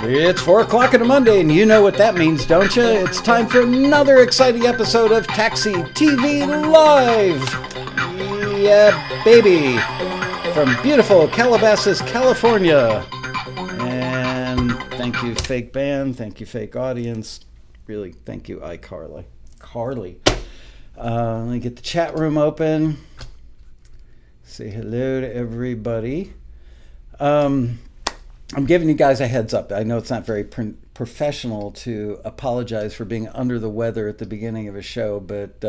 It's 4 o'clock on a Monday, and you know what that means, don't you? It's time for another exciting episode of Taxi TV Live! Yeah, baby! From beautiful Calabasas, California. And thank you, fake band. Thank you, fake audience. Really, thank you, iCarly. Let me get the chat room open. Say hello to everybody. I'm giving you guys a heads up. I know it's not very professional to apologize for being under the weather at the beginning of a show, but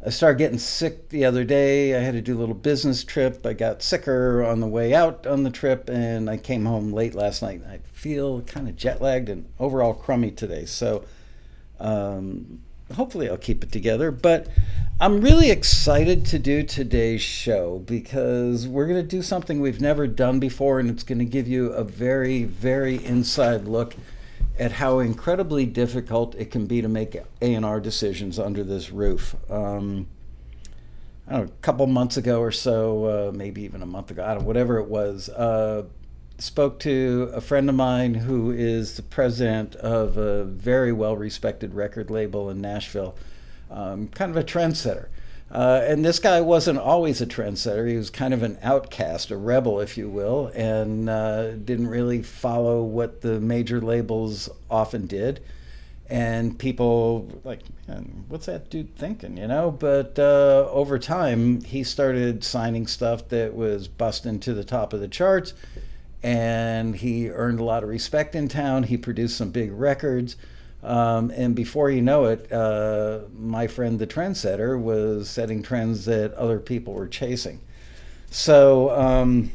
I started getting sick the other day. I had to do a little business trip. I got sicker on the way out on the trip, and I came home late last night. I feel kind of jet lagged and overall crummy today. So hopefully I'll keep it together. But I'm really excited to do today's show because we're going to do something we've never done before, and it's going to give you a very, very inside look at how incredibly difficult it can be to make A&R decisions under this roof. I don't know, a couple months ago or so, maybe even a month ago, I don't know, whatever it was, spoke to a friend of mine who is the president of a very well-respected record label in Nashville, kind of a trendsetter. And this guy wasn't always a trendsetter. He was kind of an outcast, a rebel, if you will, and didn't really follow what the major labels often did. And people like, what's that dude thinking, you know? But over time, he started signing stuff that was busting to the top of the charts, and he earned a lot of respect in town. He produced some big records. And before you know it, my friend the trendsetter was setting trends that other people were chasing. So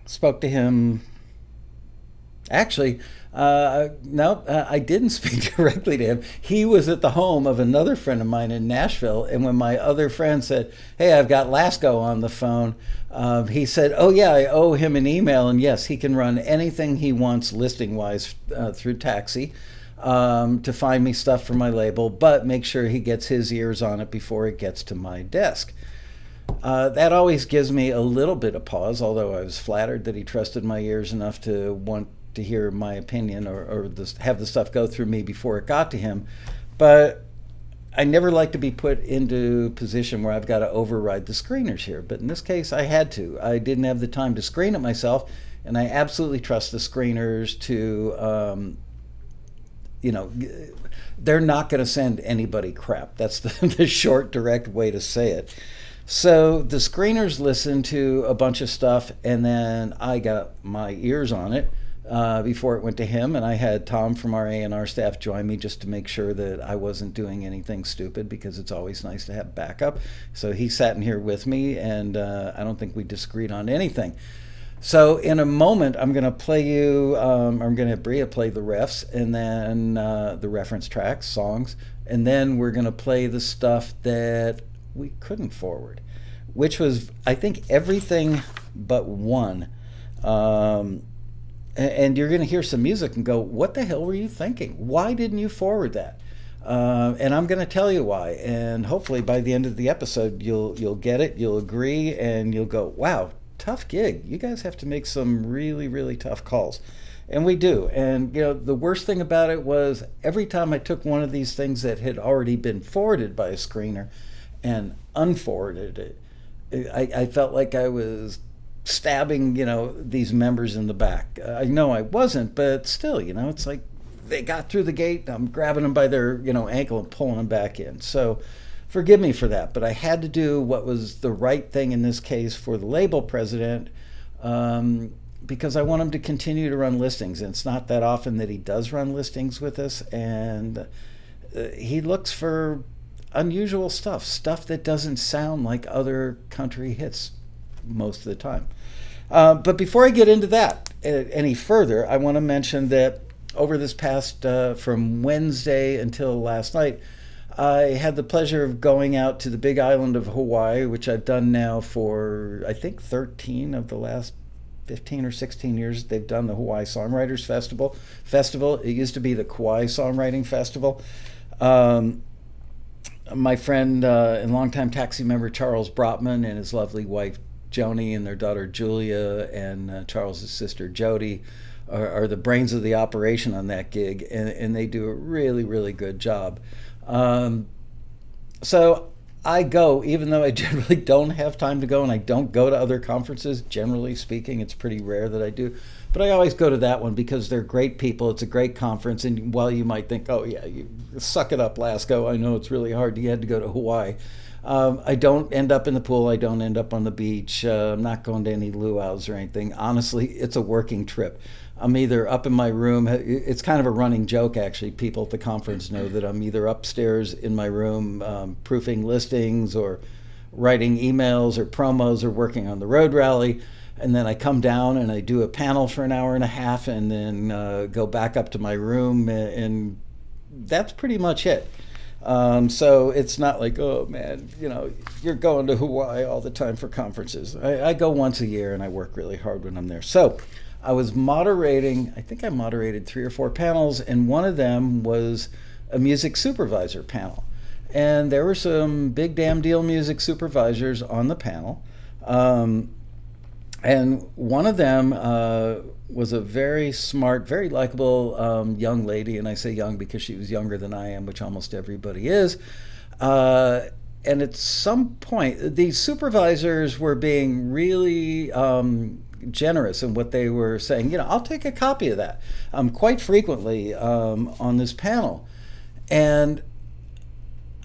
spoke to him. Actually, no, I didn't speak directly to him. He was at the home of another friend of mine in Nashville, and when my other friend said, "Hey, I've got Lasco on the phone," he said, "Oh yeah, I owe him an email, and yes, he can run anything he wants listing-wise through Taxi to find me stuff for my label, but make sure he gets his ears on it before it gets to my desk." That always gives me a little bit of pause, although I was flattered that he trusted my ears enough to want to hear my opinion or have the stuff go through me before it got to him. But I never like to be put into a position where I've got to override the screeners here. But in this case, I had to. I didn't have the time to screen it myself, and I absolutely trust the screeners to you know, they're not going to send anybody crap. That's the short, direct way to say it. So the screeners listened to a bunch of stuff, and then I got my ears on it before it went to him, and I had Tom from our A&R staff join me just to make sure that I wasn't doing anything stupid, because it's always nice to have backup. So he sat in here with me, and I don't think we disagreed on anything. So in a moment, I'm going to play you, I'm going to have Bria play the refs, and then the reference tracks, songs, and then we're going to play the stuff that we couldn't forward, which was, I think, everything but one. And you're going to hear some music and go, what the hell were you thinking? Why didn't you forward that? And I'm going to tell you why. And hopefully by the end of the episode, you'll get it, you'll agree, and you'll go, wow, tough gig. You guys have to make some really, really tough calls. And we do. And, you know, the worst thing about it was every time I took one of these things that had already been forwarded by a screener and unforwarded it, I felt like I was stabbing, you know, these members in the back. I know I wasn't, but still, you know, it's like they got through the gate, I'm grabbing them by their, you know, ankle and pulling them back in. So forgive me for that, but I had to do what was the right thing in this case for the label president, because I want him to continue to run listings. And it's not that often that he does run listings with us, and he looks for unusual stuff that doesn't sound like other country hits most of the time. But before I get into that any further, I want to mention that over this past, from Wednesday until last night, I had the pleasure of going out to the big island of Hawaii, which I've done now for, I think, 13 of the last 15 or 16 years. They've done the Hawaii Songwriters Festival. It used to be the Kauai Songwriting Festival. My friend and longtime Taxi member Charles Brotman and his lovely wife Joni and their daughter Julia and Charles's sister Jody are the brains of the operation on that gig, and they do a really, really good job. So I go, even though I generally don't have time to go, and I don't go to other conferences. Generally speaking, it's pretty rare that I do. But I always go to that one because they're great people. It's a great conference. And while you might think, oh, yeah, you suck it up, Lasco. I know it's really hard. You had to go to Hawaii. I don't end up in the pool. I don't end up on the beach. I'm not going to any luau's or anything. Honestly, it's a working trip. I'm either up in my room. It's kind of a running joke, actually. People at the conference know that I'm either upstairs in my room proofing listings or writing emails or promos or working on the road rally. And then I come down and I do a panel for an hour and a half and then go back up to my room. And that's pretty much it. So it's not like, oh, man, you know, you're going to Hawaii all the time for conferences. I go once a year and I work really hard when I'm there. So I was moderating, I think I moderated 3 or 4 panels, and one of them was a music supervisor panel. And there were some big damn deal music supervisors on the panel. And one of them was a very smart, very likable young lady. And I say young because she was younger than I am, which almost everybody is. And at some point, these supervisors were being really generous in what they were saying. You know, I'll take a copy of that quite frequently on this panel. And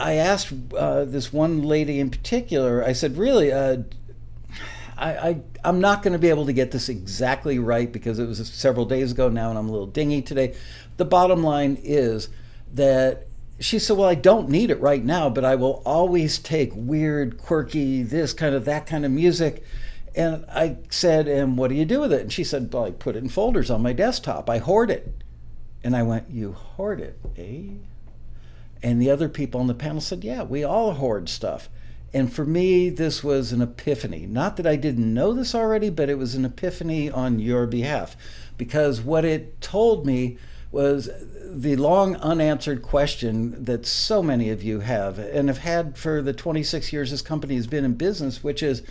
I asked this one lady in particular, I said, really, I'm not going to be able to get this exactly right because it was several days ago now and I'm a little dingy today. The bottom line is that she said, well, I don't need it right now, but I will always take weird, quirky, this kind of, that kind of music. And I said, and what do you do with it? And she said, well, I put it in folders on my desktop. I hoard it. And I went, you hoard it, eh? And the other people on the panel said, yeah, we all hoard stuff. And for me, this was an epiphany. Not that I didn't know this already, but it was an epiphany on your behalf. Because what it told me was the long unanswered question that so many of you have and have had for the 26 years this company has been in business, which is,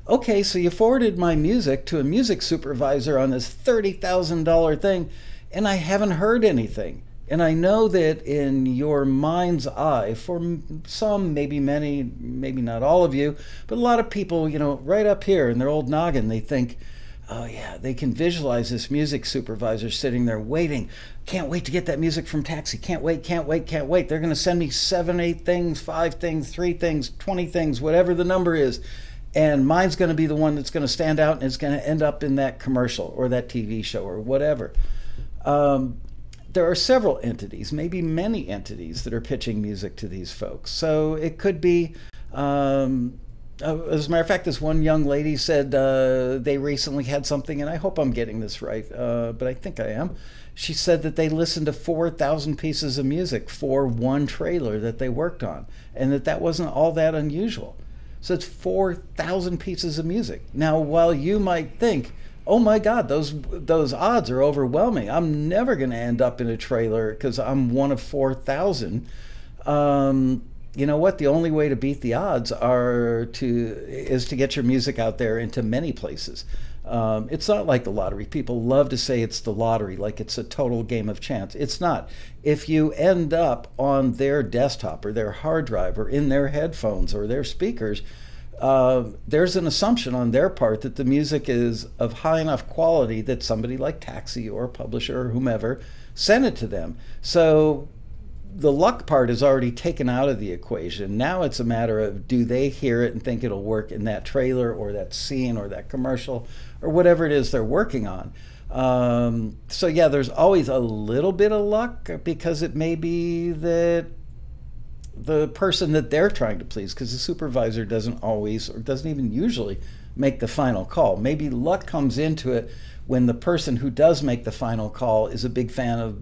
okay, so you forwarded my music to a music supervisor on this $30,000 thing, and I haven't heard anything. And I know that in your mind's eye, for some, maybe many, maybe not all of you, but a lot of people, you know, right up here in their old noggin, they think, oh yeah, they can visualize this music supervisor sitting there waiting. Can't wait to get that music from TAXI. Can't wait, can't wait, can't wait. They're going to send me 7, 8 things, 5 things, 3 things, 20 things, whatever the number is. And mine's going to be the one that's going to stand out and it's going to end up in that commercial or that TV show or whatever. There are several entities, maybe many entities, that are pitching music to these folks. So it could be, as a matter of fact, this one young lady said they recently had something, and I hope I'm getting this right, but I think I am. She said that they listened to 4,000 pieces of music for one trailer that they worked on, and that wasn't all that unusual. So it's 4,000 pieces of music. Now, while you might think, oh my God, those odds are overwhelming. I'm never going to end up in a trailer because I'm one of 4,000. You know what? The only way to beat the odds is to get your music out there into many places. It's not like the lottery. People love to say it's the lottery, like it's a total game of chance. It's not. If you end up on their desktop or their hard drive or in their headphones or their speakers, there's an assumption on their part that the music is of high enough quality that somebody like TAXI or a publisher or whomever sent it to them. So the luck part is already taken out of the equation. Now it's a matter of, do they hear it and think it'll work in that trailer or that scene or that commercial or whatever it is they're working on. So yeah, there's always a little bit of luck because it may be that the person that they're trying to please, because the supervisor doesn't always or doesn't even usually make the final call. Maybe luck comes into it when the person who does make the final call is a big fan of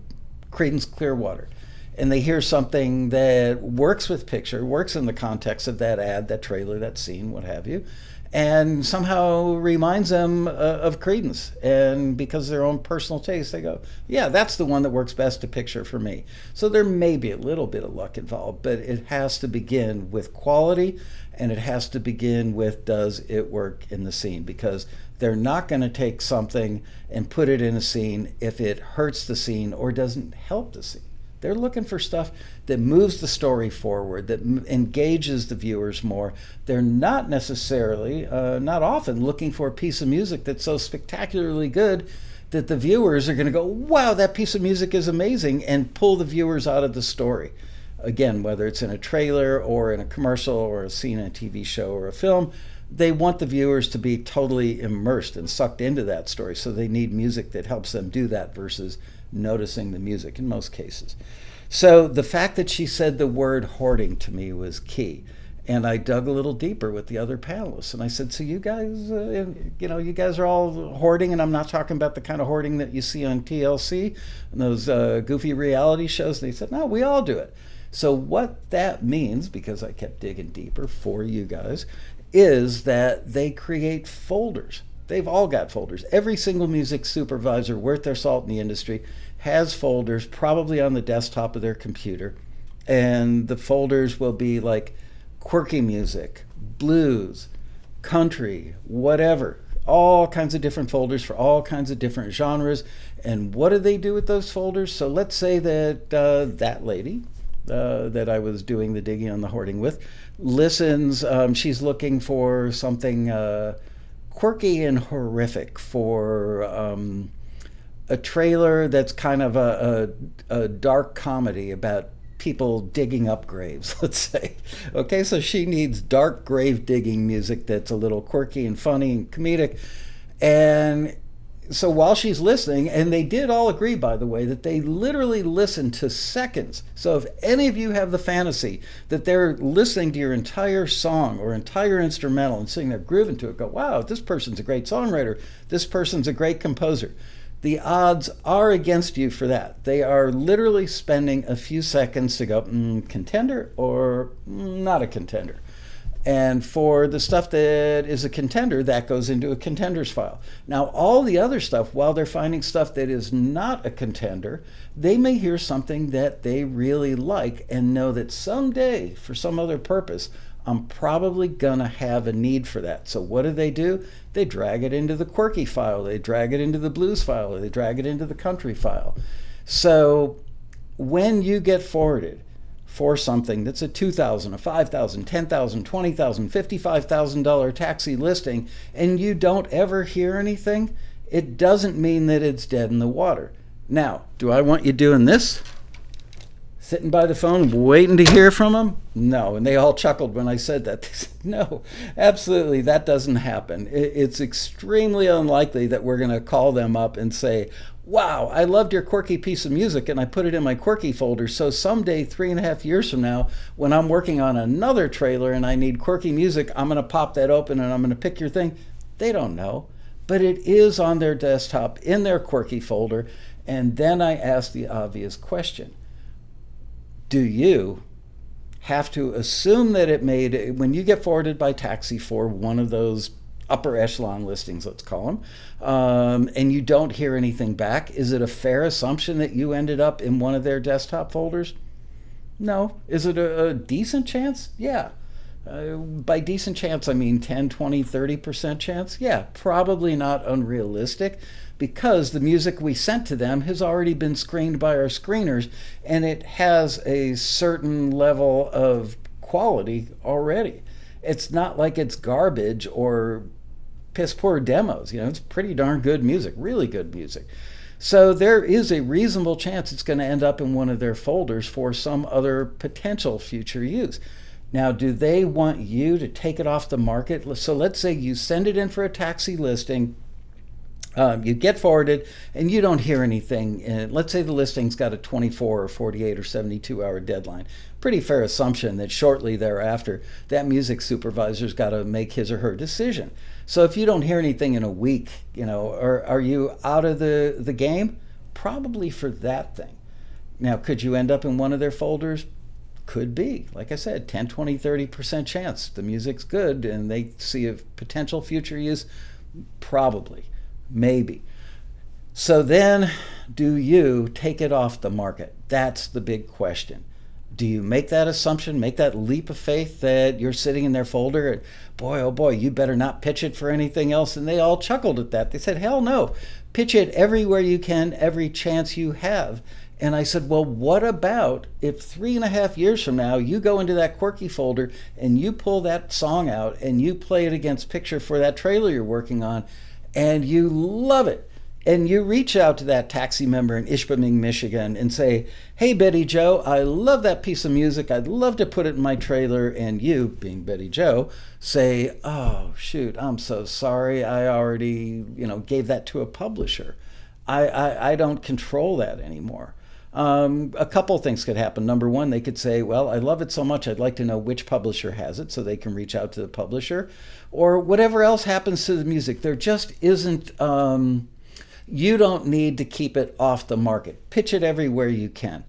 Creedence Clearwater and they hear something that works with picture, works in the context of that ad, that trailer, that scene, what have you, and somehow reminds them of Credence. And because of their own personal taste, they go, yeah, that's the one that works best to picture for me. So there may be a little bit of luck involved, but it has to begin with quality, and it has to begin with, does it work in the scene? Because they're not going to take something and put it in a scene if it hurts the scene or doesn't help the scene. They're looking for stuff that moves the story forward, that engages the viewers more. They're not necessarily, not often, looking for a piece of music that's so spectacularly good that the viewers are going to go, wow, that piece of music is amazing, and pull the viewers out of the story. Again, whether it's in a trailer or in a commercial or a scene in a TV show or a film, they want the viewers to be totally immersed and sucked into that story. So they need music that helps them do that versus noticing the music in most cases. So the fact that she said the word hoarding to me was key. And I dug a little deeper with the other panelists. And I said, so you guys, you guys are all hoarding, and I'm not talking about the kind of hoarding that you see on TLC and those goofy reality shows. They said, no, we all do it. So what that means, because I kept digging deeper for you guys, is that they create folders. They've all got folders. Every single music supervisor worth their salt in the industry has folders, probably on the desktop of their computer. And the folders will be like quirky music, blues, country, whatever. All kinds of different folders for all kinds of different genres. And what do they do with those folders? So let's say that that lady that I was doing the digging on the hoarding with listens. She's looking for something quirky and horrific, for a trailer that's kind of a dark comedy about people digging up graves, let's say. Okay, so she needs dark grave digging music that's a little quirky and funny and comedic. And so while she's listening, and they did all agree, by the way, that they literally listen to seconds. So if any of you have the fantasy that they're listening to your entire song or entire instrumental and sitting there grooving to it, go, wow, this person's a great songwriter, this person's a great composer. The odds are against you for that. They are literally spending a few seconds to go, contender or not a contender. And for the stuff that is a contender, that goes into a contenders file. Now, all the other stuff, while they're finding stuff that is not a contender, they may hear something that they really like and know that someday, for some other purpose, I'm probably going to have a need for that. So what do? They drag it into the quirky file. They drag it into the blues file. Or they drag it into the country file. So when you get forwarded for something that's a $2,000, a $5,000, $10,000, $20,000, $55,000 taxi listing, and you don't ever hear anything, it doesn't mean that it's dead in the water. Now, do I want you doing this? Sitting by the phone waiting to hear from them? No. And they all chuckled when I said that. They said, no, absolutely, that doesn't happen. It's extremely unlikely that we're going to call them up and say, wow, I loved your quirky piece of music and I put it in my quirky folder. So someday, 3.5 years from now, when I'm working on another trailer and I need quirky music, I'm going to pop that open and I'm going to pick your thing. They don't know, but it is on their desktop in their quirky folder. And then I ask the obvious question. Do you have to assume that it made, when you get forwarded by taxi for one of those upper echelon listings, let's call them, and you don't hear anything back, is it a fair assumption that you ended up in one of their desktop folders? No. Is it a decent chance? Yeah. By decent chance, I mean 10, 20, 30% chance? Yeah, probably not unrealistic, because the music we sent to them has already been screened by our screeners, and it has a certain level of quality already. It's not like it's garbage or piss poor demos. You know, it's pretty darn good music, really good music. So there is a reasonable chance it's going to end up in one of their folders for some other potential future use. Now, do they want you to take it off the market? So let's say you send it in for a taxi listing, you get forwarded, and you don't hear anything. And let's say the listing's got a 24 or 48 or 72-hour deadline. Pretty fair assumption that shortly thereafter, that music supervisor's got to make his or her decision. So if you don't hear anything in a week, you know, are you out of the game? Probably for that thing. Now, could you end up in one of their folders? Could be, like I said, 10, 20, 30% chance the music's good and they see a potential future use. Probably, maybe. So then, do you take it off the market? That's the big question. Do you make that assumption, make that leap of faith that you're sitting in their folder and boy, oh boy, you better not pitch it for anything else? And they all chuckled at that. They said, hell no, pitch it everywhere you can, every chance you have. And I said, well, what about if 3.5 years from now, you go into that quirky folder and you pull that song out and you play it against picture for that trailer you're working on and you love it. And you reach out to that TAXI member in Ishpeming, Michigan and say, hey, Betty Joe, I love that piece of music. I'd love to put it in my trailer. And you, being Betty Joe, say, oh, shoot, I'm so sorry. I already, gave that to a publisher. I don't control that anymore. A couple things could happen. Number one, they could say, well, I love it so much, I'd like to know which publisher has it, so they can reach out to the publisher. Or whatever else happens to the music. There just isn't, you don't need to keep it off the market. Pitch it everywhere you can.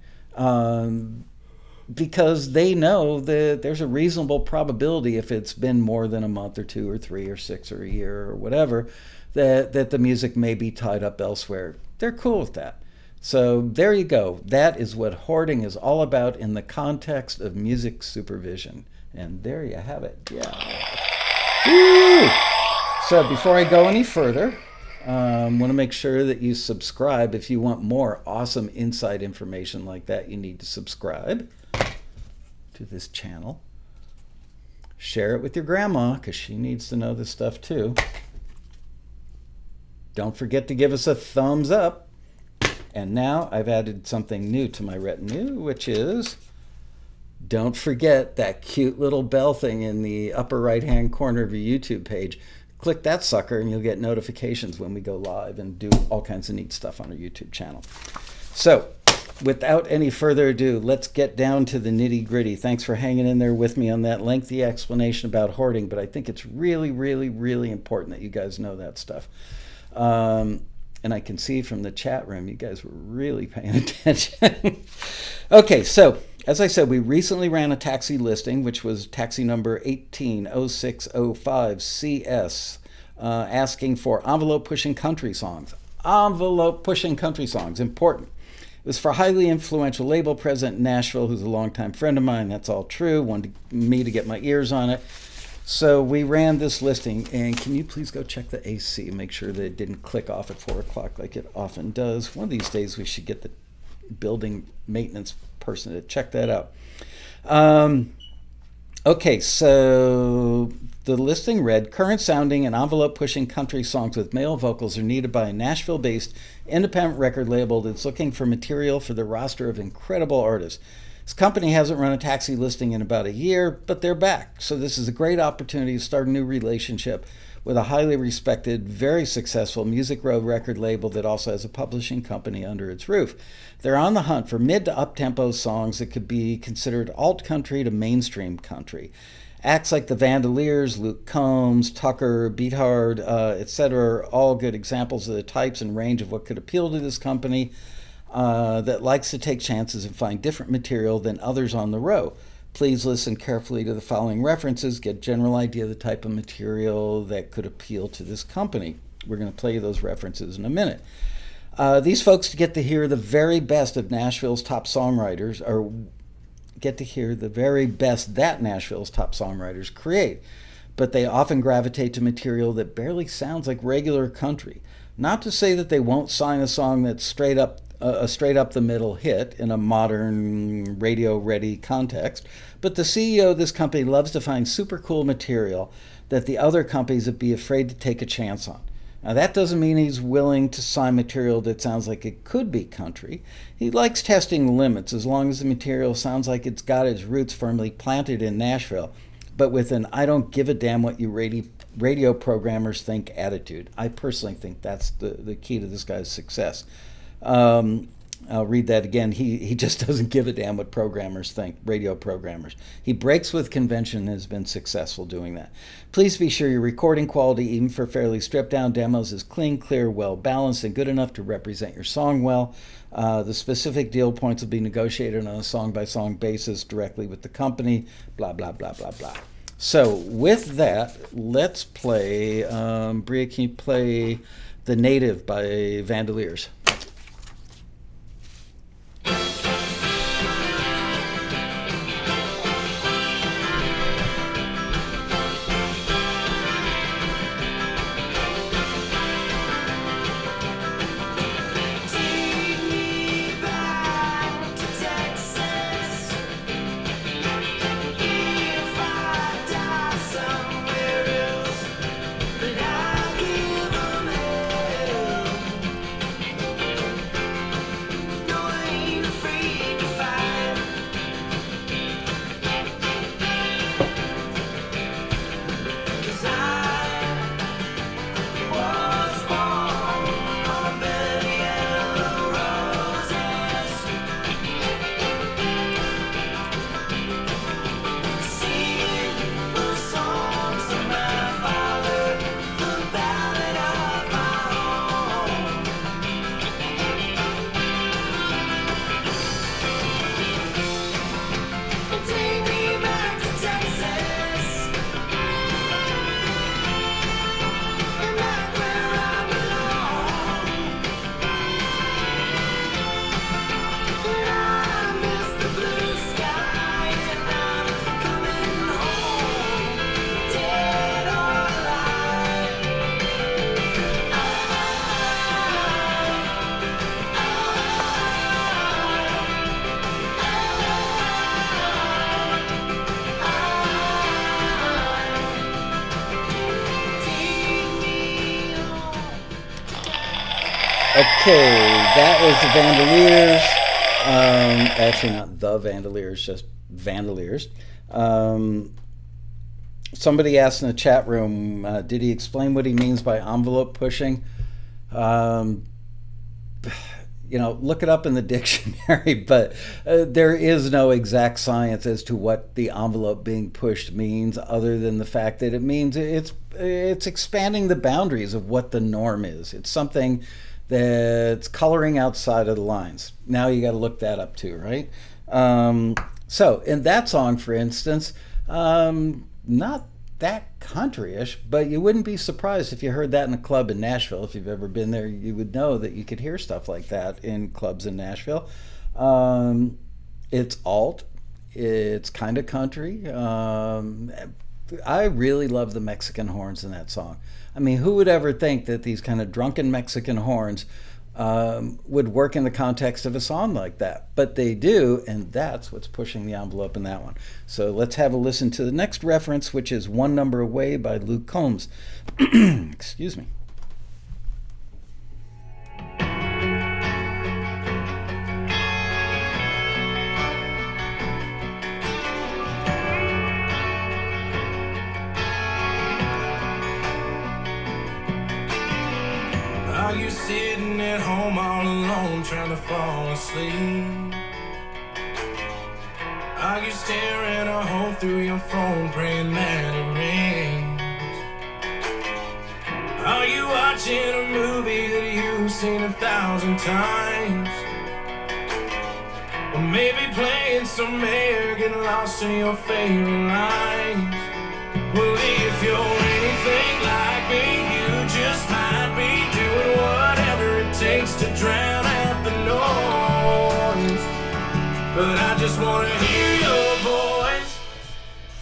Because they know that there's a reasonable probability, if it's been more than a month or 2 or 3 or 6 or a year or whatever, that the music may be tied up elsewhere. They're cool with that. So there you go. That is what hoarding is all about in the context of music supervision. And there you have it. Yeah. Woo! So before I go any further, I want to make sure that you subscribe. If you want more awesome inside information like that, you need to subscribe to this channel. Share it with your grandma because she needs to know this stuff too. Don't forget to give us a thumbs up. And now I've added something new to my retinue, which is, don't forget that cute little bell thing in the upper right-hand corner of your YouTube page. Click that sucker and you'll get notifications when we go live and do all kinds of neat stuff on our YouTube channel. So, without any further ado, let's get down to the nitty-gritty. Thanks for hanging in there with me on that lengthy explanation about hoarding, but I think it's really, really, really important that you guys know that stuff. And I can see from the chat room, you guys were really paying attention. Okay, so as I said, we recently ran a taxi listing, which was taxi number 180605CS, asking for envelope-pushing country songs. Envelope-pushing country songs, important. It was for a highly influential label president in Nashville, who's a longtime friend of mine. That's all true. Wanted me to get my ears on it. So we ran this listing, and can you please go check the AC, make sure that it didn't click off at 4 o'clock like it often does. One of these days we should get the building maintenance person to check that out. Okay, so the listing read, current sounding and envelope pushing country songs with male vocals are needed by a Nashville-based independent record label that's looking for material for the roster of incredible artists. This company hasn't run a taxi listing in about a year, but they're back. So this is a great opportunity to start a new relationship with a highly respected, very successful Music Row record label that also has a publishing company under its roof. They're on the hunt for mid to up-tempo songs that could be considered alt country to mainstream country. Acts like the Vandaliers, Luke Combs, Tucker, Beat Hard, etc. are all good examples of the types and range of what could appeal to this company. That likes to take chances and find different material than others on the row. Please listen carefully to the following references, get a general idea of the type of material that could appeal to this company. We're going to play you those references in a minute. These folks get to hear the very best of Nashville's top songwriters, or get to hear the very best that Nashville's top songwriters create, but they often gravitate to material that barely sounds like regular country. Not to say that they won't sign a song that's straight up the middle hit in a modern radio-ready context, but the CEO of this company loves to find super cool material that the other companies would be afraid to take a chance on. Now that doesn't mean he's willing to sign material that sounds like it could be country. He likes testing limits as long as the material sounds like it's got its roots firmly planted in Nashville, but with an I don't give a damn what you radio programmers think attitude. I personally think that's the key to this guy's success. I'll read that again. He just doesn't give a damn what programmers think, radio programmers. He breaks with convention and has been successful doing that. Please be sure your recording quality, even for fairly stripped down demos, is clean, clear, well balanced, and good enough to represent your song well. The specific deal points will be negotiated on a song-by-song basis directly with the company, blah, blah, blah, blah, blah. So with that, let's play, Bria, can you play The Native by Vandaliers? Okay, that was the Vandaliers. Actually, not the Vandaliers, just Vandaliers. Somebody asked in the chat room, did he explain what he means by envelope pushing? You know, look it up in the dictionary, but there is no exact science as to what the envelope being pushed means, other than the fact that it means it's expanding the boundaries of what the norm is. It's something that's coloring outside of the lines. Now you got to look that up too, right? So in that song, for instance, not that country-ish, but you wouldn't be surprised if you heard that in a club in Nashville. If you've ever been there, you would know that you could hear stuff like that in clubs in Nashville. It's alt, it's kind of country. I really love the Mexican horns in that song. I mean, who would ever think that these kind of drunken Mexican horns would work in the context of a song like that? But they do, and that's what's pushing the envelope in that one. So let's have a listen to the next reference, which is One Number Away by Luke Combs. Excuse me. Are you sitting at home all alone trying to fall asleep? Are you staring a hole through your phone praying that it rings? Are you watching a movie that you've seen 1,000 times? Or maybe playing some air, getting lost in your favorite lines? Well, if you're anything like me, you just might be doing whatever it takes to drown out the noise. But I just wanna hear your voice.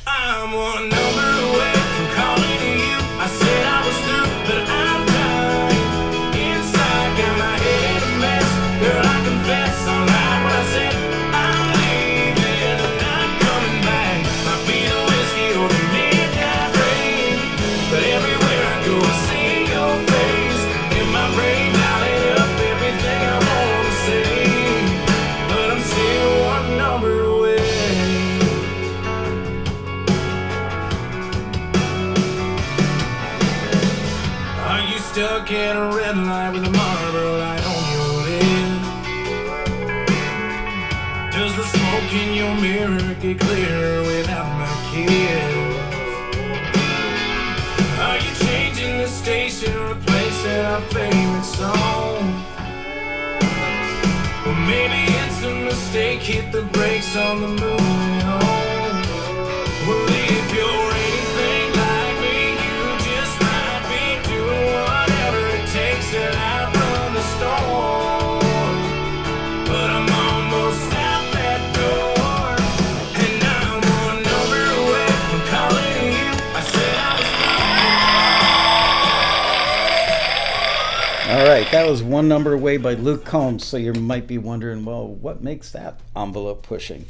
I'm one number away from calling you. I said I was through, but I'm dying inside, got my head a mess. Girl, I confess I lied when I said I'm leaving and I'm coming back. Might be the whiskey or the midnight rain, but everywhere I go I see your face in my brain, dialing up everything I wanna say. But I'm still one number away. Are you stuck at a red light with a Marlboro light on your lip? Can your mirror get clearer without my kiss? Are you changing the station, replacing our favorite song? Or maybe it's a mistake, hit the brakes on the moving home. Well, if you're anything like me, you just might be doing whatever it takes to outrun the storm. But I'm almost out that door, and I'm one number away from calling you. I said I was. All right, that was One Number Away by Luke Combs. So you might be wondering, well, what makes that envelope pushing?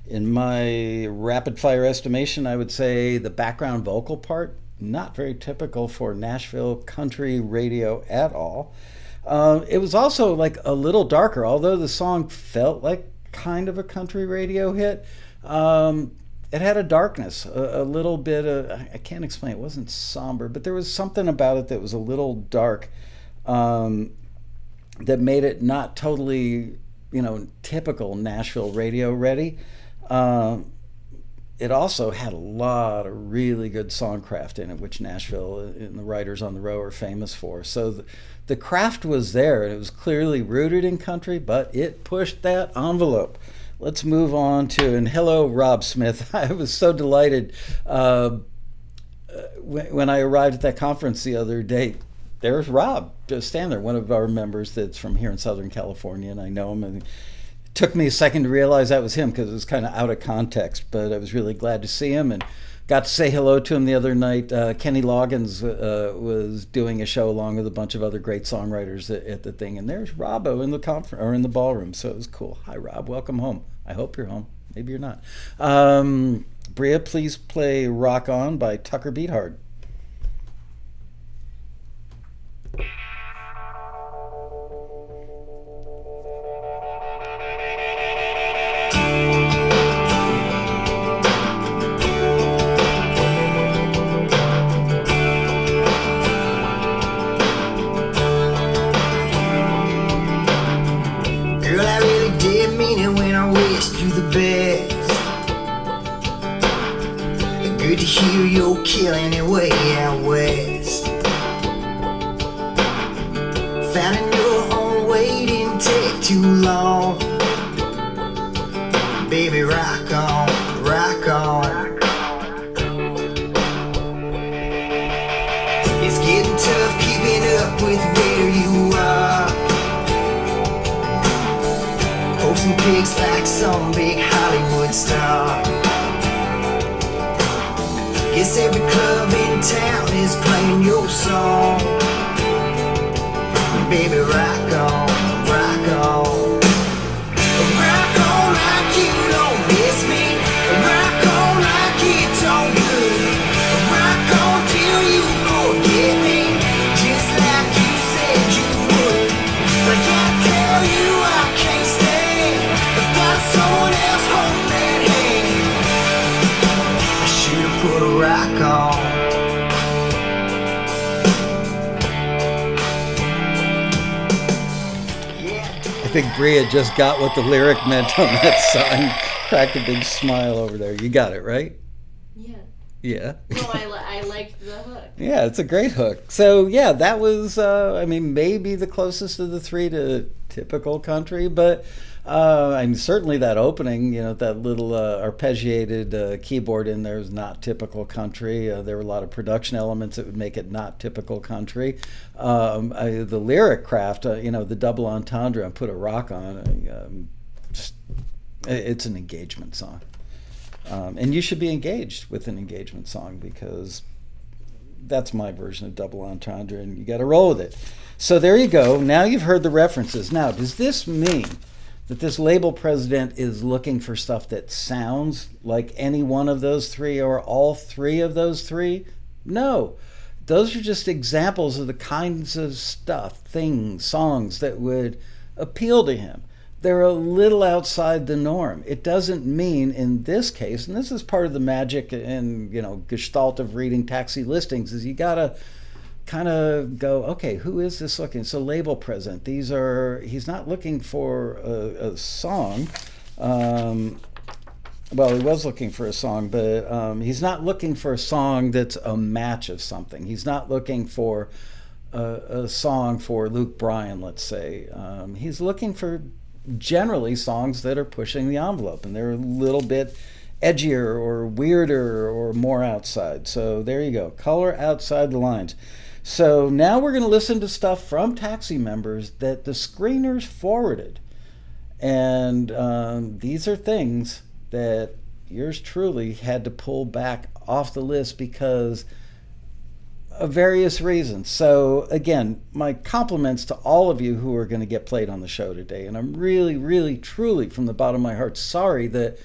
In my rapid fire estimation, I would say the background vocal part, not very typical for Nashville country radio at all. It was also like a little darker, although the song felt like kind of a country radio hit. It had a darkness, a little bit of, I can't explain, it wasn't somber, but there was something about it that was a little dark, that made it not totally, typical Nashville radio ready. It also had a lot of really good songcraft in it, which Nashville and the writers on the row are famous for. So the craft was there, and it was clearly rooted in country, but it pushed that envelope. Let's move on to, and hello, Rob Smith. I was so delighted when I arrived at that conference the other day. There's Rob, just standing there, one of our members that's from here in Southern California, and I know him. And it took me a second to realize that was him because it was kind of out of context, but I was really glad to see him and got to say hello to him the other night. Kenny Loggins was doing a show along with a bunch of other great songwriters at the thing, and there's Robbo in the conference or in the ballroom, so it was cool. Hi, Rob. Welcome home. I hope you're home. Maybe you're not. Bria, please play "Rock On" by Tucker Beathard. Good to hear you're killing it way out west. Finding your own way didn't take too long. Baby, rock on, rock on. It's getting tough keeping up with where you are. Posting pics like some big Hollywood star. Guess every club in town is playing your song. Baby, rock on, rock on. Rock on like you don't miss me. Rock on like it's all good. Rock on till you forget me, just like you said you would. But I can't tell you I can't stay. I've got someone else holding that hand. I should've put a rock on. I think Bria just got what the lyric meant on that song. Cracked a big smile over there. You got it, right? Yeah. Yeah. No, I liked the hook. Yeah, it's a great hook. So, yeah, that was, maybe the closest of the three to typical country, but certainly that opening, that little arpeggiated keyboard in there is not typical country. There were a lot of production elements that would make it not typical country. The lyric craft, the double entendre and put a rock on, it's an engagement song. And you should be engaged with an engagement song because that's my version of double entendre, and you got to roll with it. So there you go. Now you've heard the references. Now, does this mean that this label president is looking for stuff that sounds like any one of those three or all three of those three? No. Those are just examples of the kinds of stuff, things, songs that would appeal to him. They're a little outside the norm. It doesn't mean in this case, and this is part of the magic and gestalt of reading taxi listings, is you gotta kind of go, okay, who is this looking? So label president, he's not looking for a song Well, he was looking for a song, but he's not looking for a song that's a match of something. He's not looking for a song for Luke Bryan, let's say. He's looking for generally songs that are pushing the envelope, and they're a little bit edgier or weirder or more outside. So there you go. Color outside the lines. So now we're going to listen to stuff from TAXI members that the screeners forwarded. And these are things that yours truly had to pull back off the list because of various reasons. So again, my compliments to all of you who are going to get played on the show today. And I'm really, really, truly from the bottom of my heart sorry that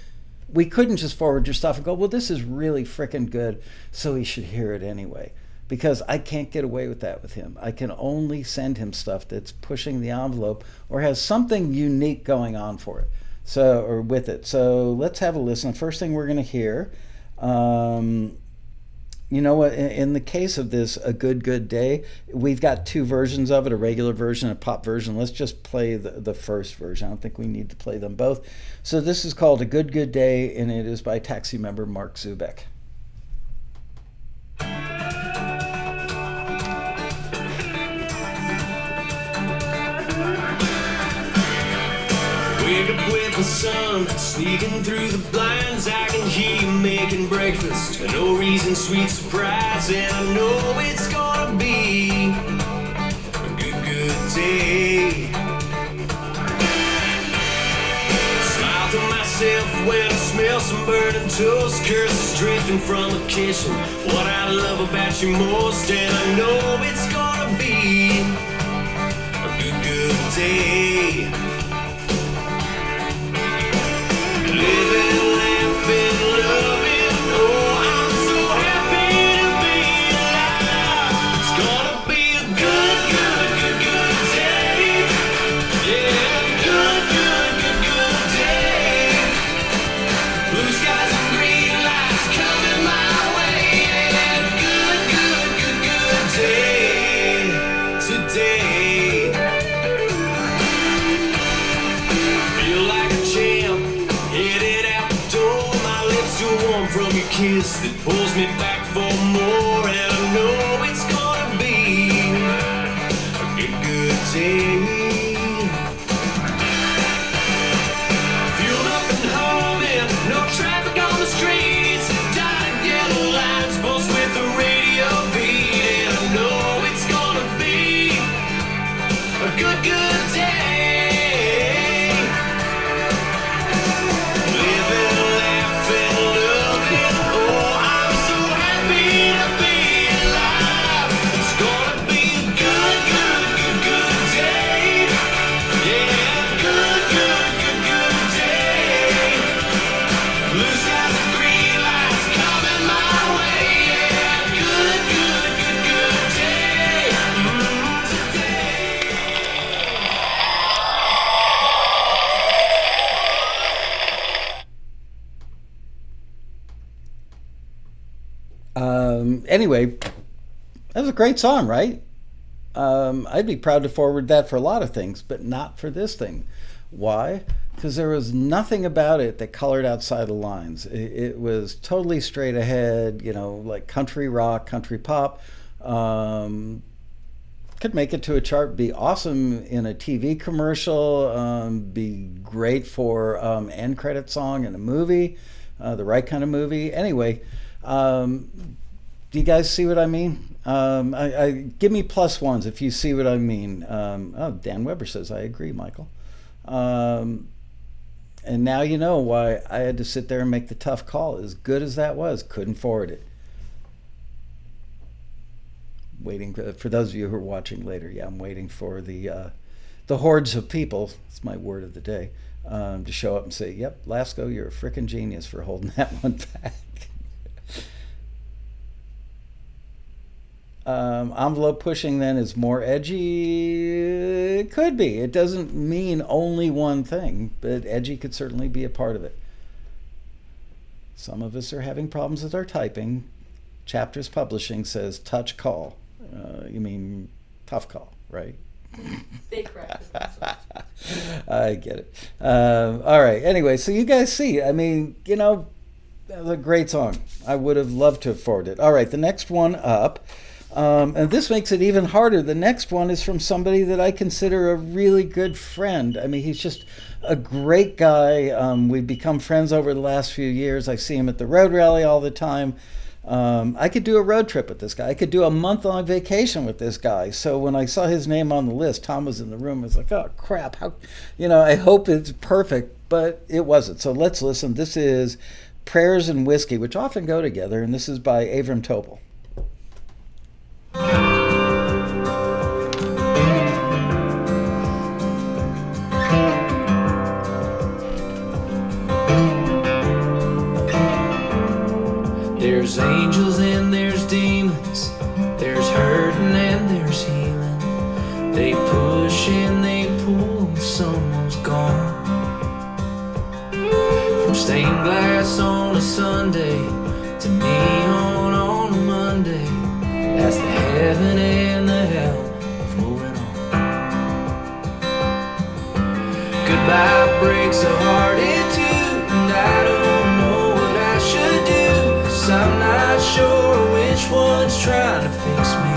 we couldn't just forward your stuff and go, well, this is really freaking good, so he should hear it anyway. Because I can't get away with that with him. I can only send him stuff that's pushing the envelope or has something unique going on for it. So, or with it. So let's have a listen. First thing we're going to hear, you know what, in the case of this, A Good Day, we've got two versions of it, a regular version and a pop version. Let's just play the first version. I don't think we need to play them both. So this is called A Good Day, and it is by TAXI member Mark Zubek. Wake up with the sun sneaking through the blinds. I can hear you making breakfast. No reason, sweet surprise, and I know it's gonna be a good day. Smile to myself when I smell some burning toast. Curses drifting from the kitchen. What I love about you most, and I know it's gonna be a good day. Living, laughing, loving, oh, I'm so happy to be alive. It's gonna be a good day. Yeah, good day. Blue skies and green lights coming my way. Yeah, good day today. Feel like a champ. Headed out the door, my lips still warm from your kiss that pulls me back for more, and I know it's gonna be a good day. Fueled up and humming, no traffic on the streets, dotted yellow lines pulse with the radio beat, and I know it's gonna be a good day. Anyway, that was a great song, right? I'd be proud to forward that for a lot of things, but not for this thing. Why? Because there was nothing about it that colored outside the lines. It was totally straight ahead, you know, like country rock, country pop. Could make it to a chart, be awesome in a TV commercial, be great for end credit song in a movie, the right kind of movie. Anyway, do you guys see what I mean? Give me +1s if you see what I mean. Oh, Dan Weber says, I agree, Michael. And now you know why I had to sit there and make the tough call. As good as that was, couldn't forward it. Waiting for those of you who are watching later. Yeah, I'm waiting for the hordes of people, it's my word of the day, to show up and say, yep, Lasco, you're a frickin' genius for holding that one back. Envelope pushing then is more edgy. It could be. It doesn't mean only one thing, but edgy could certainly be a part of it. Some of us are having problems with our typing. Chapters Publishing says touch call. You mean tough call, right? They corrected themselves. I get it. All right. Anyway, so you guys see, I mean, you know, that was a great song. I would have loved to afford it. All right, the next one up, and this makes it even harder. The next one is from somebody that I consider a really good friend. I mean, he's just a great guy. We've become friends over the last few years. I see him at the road rally all the time. I could do a road trip with this guy. I could do a month-long vacation with this guy. So when I saw his name on the list, Tom was in the room. I was like, oh, crap. How, you know, I hope it's perfect, but it wasn't. So let's listen. This is Prayers and Whiskey, which often go together, and this is by A&R Team. There's angels and there's demons, there's hurting and there's healing. They push and they pull, someone's gone. From stained glass on a Sunday to neon on a Monday, that's the heaven and the hell of moving on. Goodbye breaks a heart in two, and I don't know what I should do, 'cause I'm not sure which one's trying to fix me.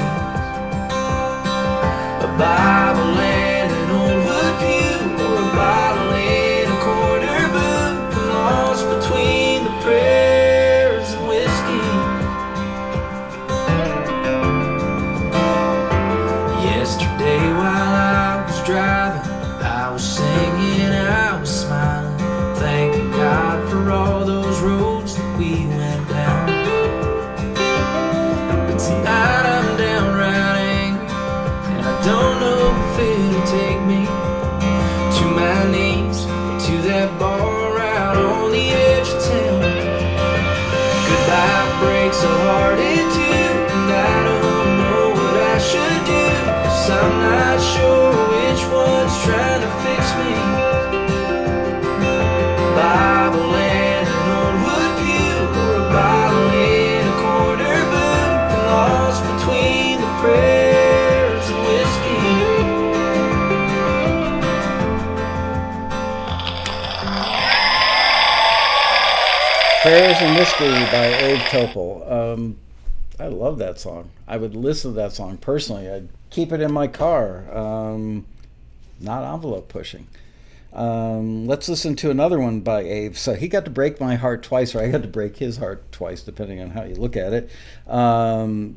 A Bible and an old wood pew, or a bottle in a corner booth, lost between the prayers and whiskey. Yesterday while I was driving, I was singing, I was smiling, thanking God for all those roads that we went down. But tonight I'm downright angry, and I don't know if it'll take me to my knees, to that bar out on the edge of town. Goodbye breaks a heart in two, and I don't know what I should do, 'cause I'm not sure which one's trying to fix me. Bible and an old wood pew, or a bottle in a corner booth, lost between the prayers and whiskey. Prayers and Whiskey by A&R Team. I love that song. I would listen to that song personally. I'd keep it in my car. Not envelope pushing. Let's listen to another one by Abe. So he got to break my heart twice, or I got to break his heart twice, depending on how you look at it. And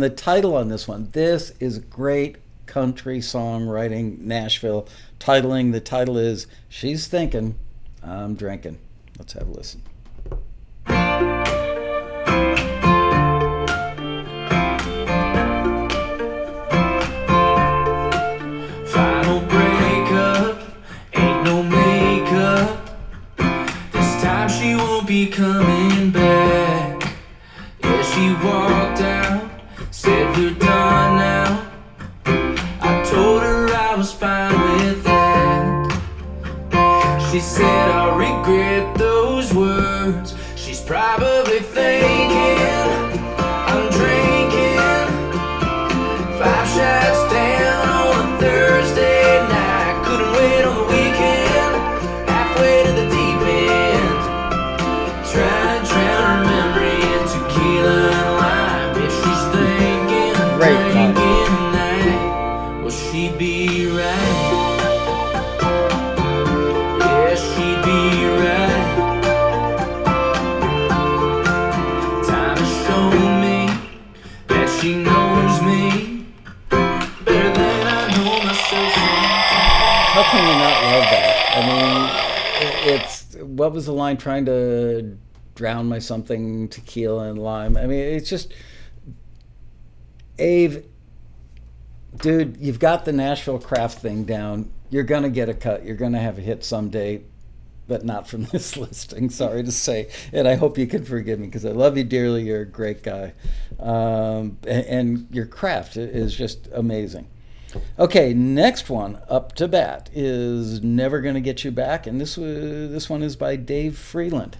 the title on this one, this is great country songwriting, Nashville titling. The title is She's Thinking, I'm Drinking. Let's have a listen. Final breakup, ain't no makeup. This time she won't be coming back. Yeah, she walked out, said we're done now. I told her I was fine with that. She said I'll regret those words. She's probably thinking I'm drinking 5 shots down on a Thursday night. Couldn't wait on the weekend, halfway to the deep end, trying to drown her memory in tequila and lime. If she's thinking I'm Great line. drinking tonight, well, she'd be right. Yeah, she'd be right. Time to show me that she knows me better than I know myself. How can you not love that? I mean, it's, what was the line? Trying to drown my something, tequila and lime. I mean, it's just, Ave, dude, you've got the Nashville craft thing down. You're going to get a cut. You're going to have a hit someday, but not from this listing, sorry to say. And I hope you can forgive me, because I love you dearly. You're a great guy. And your craft is just amazing. Okay, next one up to bat is Never Gonna Get You Back, and this one is by Dave Freeland.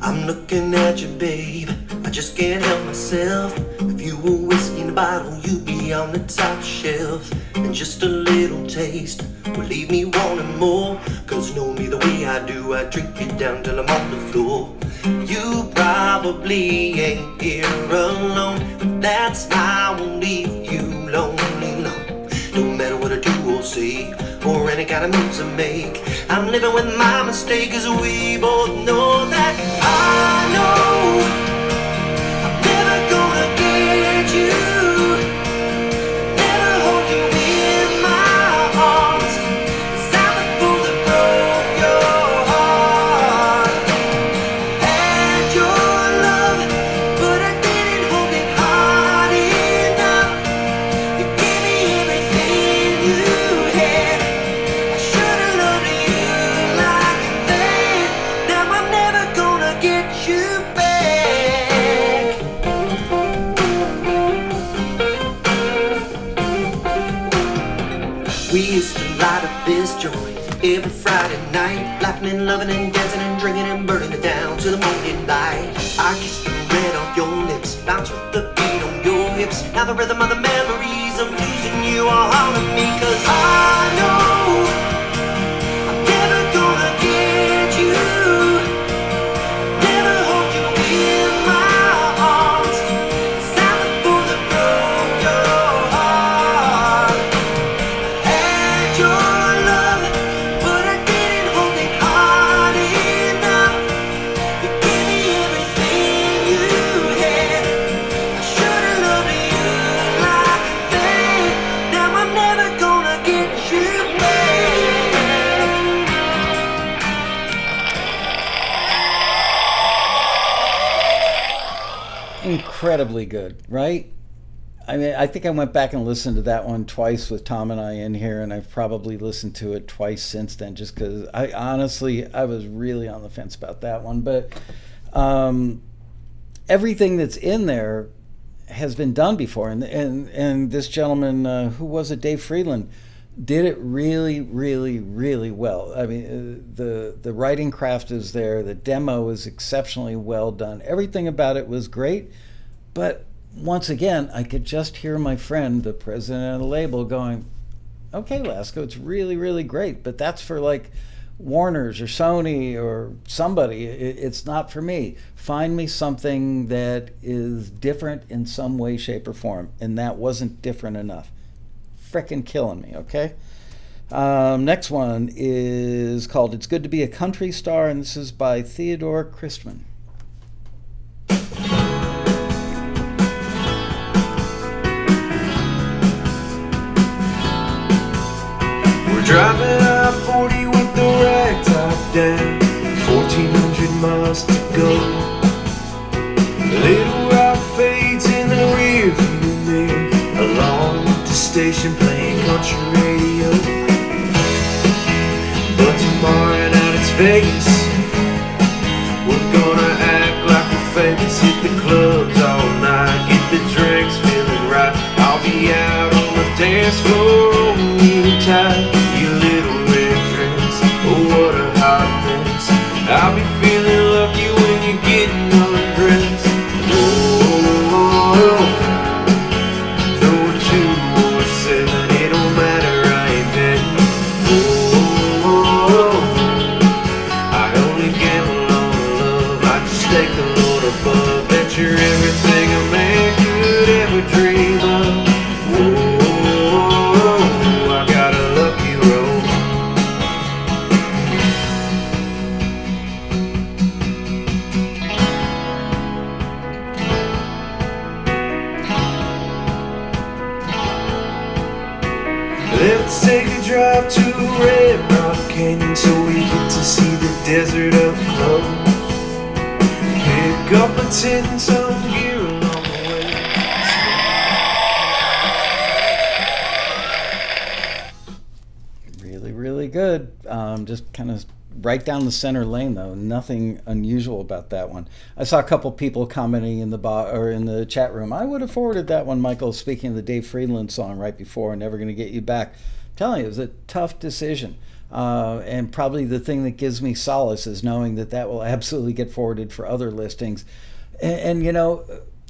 I'm looking at you, babe. I just can't help myself. If you were whiskey in a bottle, you'd be on the top shelf. And just a little taste will leave me wanting more. Cause know me the way I do, I drink it down till I'm on the floor. You probably ain't here alone, but that's why I won't leave you lonely, no. Don't matter what I do or say, or any kind of moves I make, I'm living with my mistake, cause we both know that I know I'm never gonna get you, never hold you in my arms, cause I'm the fool that broke your heart. Had your love, but I didn't hold it hard enough. You gave me everything you had. I should've loved you like that. Now I'm never gonna get you back. We used to light up this joint every Friday night, laughing and loving and dancing and drinking and burning it down to the morning light. I kissed the red off your lips, bounce with the beat on your hips. Now the rhythm of the memories of losing you are haunting me, cause I know I'm never gonna get you, never hold you in my arms, cause I'm the fool that broke your heart. Had your love, but I didn't hold it hard enough. You gave me everything you had. I should've loved you like that. Now I'm never gonna get you back. Incredibly good, right? I mean, I think I went back and listened to that one twice with Tom and I in here, and I've probably listened to it twice since then, just because I was really on the fence about that one. But everything that's in there has been done before, and this gentleman, who was it, Dave Friedland, did it really, really, really well. I mean, the writing craft is there, the demo is exceptionally well done, everything about it was great. But once again, I could just hear my friend, the president of the label, going, okay, Lasko, it's really, really great, but that's for like Warner's or Sony or somebody. It's not for me. Find me something that is different in some way, shape, or form. And that wasn't different enough. Frickin' killing me, okay? Next one is called It's Good to Be a Country Star, and this is by Theodore Christman. We're driving I-40 with the rag top down, 1,400 miles to go. Little rock fades in the rear view mirror, along with the station playing country radio. But tomorrow night it's Vegas, we're gonna act like we're famous. Hit the clubs all night, get the drinks feeling right. I'll be out on the dance floor, holding you tight. You little red dress, oh what a hot mess. I'll be feeling lucky when you're getting undressed. Oh, throw a 2 or a 7, it don't matter, I ain't betting. Oh, I only gamble on love, I just take the Lord above. Bet you're everything a man could ever dream of. Oh, I got a lucky roll. Let's take a drive to Red Rock Canyon so we get to see the desert up close. Pick up a tent and some gear along the way. Really, really good. Just kind of right down the center lane, though. Nothing unusual about that one. I saw a couple people commenting in the chat room. I would have forwarded that one, Michael, speaking of the Dave Friedland song right before, Never Gonna Get You Back. I'm telling you, it was a tough decision. And probably the thing that gives me solace is knowing that that will absolutely get forwarded for other listings. And you know,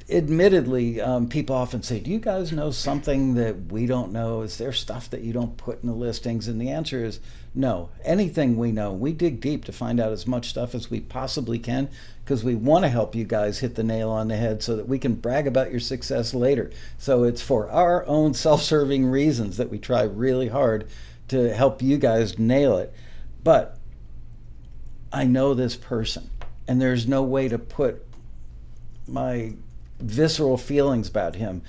admittedly, people often say, do you guys know something that we don't know? Is there stuff that you don't put in the listings? And the answer is no. Anything we know, we dig deep to find out as much stuff as we possibly can, because we want to help you guys hit the nail on the head so that we can brag about your success later. So it's for our own self-serving reasons that we try really hard to help you guys nail it. But I know this person, and there's no way to put my visceral feelings about him.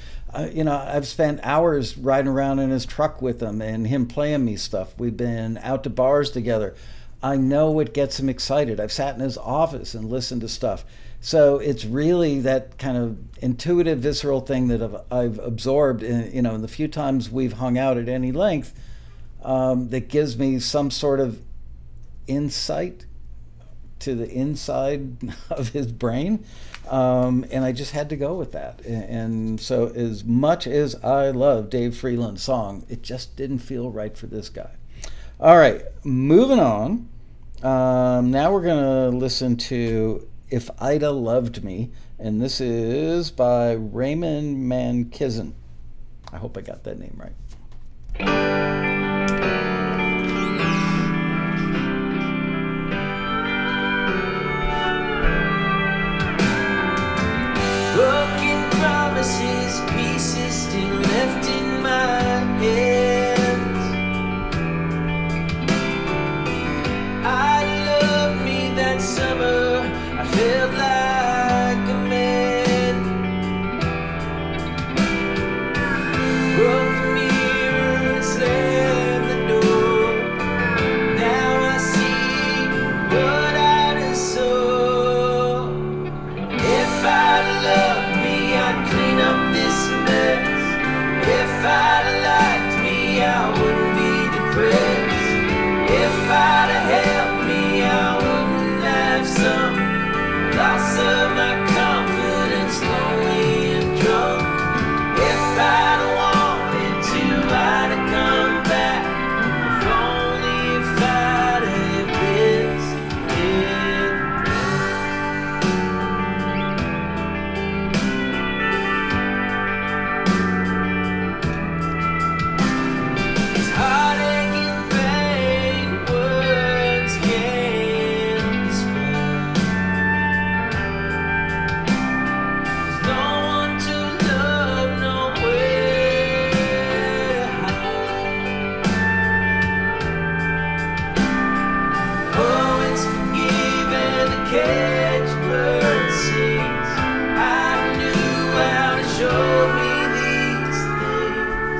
You know, I've spent hours riding around in his truck with him and him playing me stuff. We've been out to bars together. I know what gets him excited. I've sat in his office and listened to stuff. So it's really that kind of intuitive, visceral thing that I've absorbed in, you know, in the few times we've hung out at any length, that gives me some sort of insight to the inside of his brain. And I just had to go with that. And so as much as I love Dave Freeland's song, it just didn't feel right for this guy. All right, moving on. Now we're going to listen to If Ida Loved Me, and this is by Raymond Mankizzen. I hope I got that name right. Broken promises, pieces still left in my hands. I loved me that summer, I felt like a man. Broke the mirror and slammed the door. Now I see what I saw. If I'd loved me, I'd clean up this mess. If I'd liked me, I wouldn't be depressed. If I'd helped me, I wouldn't have some loss of my confidence, lonely and drunk. If I'd wanted to, I'd have come back. If only if I'd have lived, yeah. It's heartache and pain, words can't describe. There's no one to love, nowhere to hide. Oh, it's forgiven to catch birds sings. I knew how to show me these things.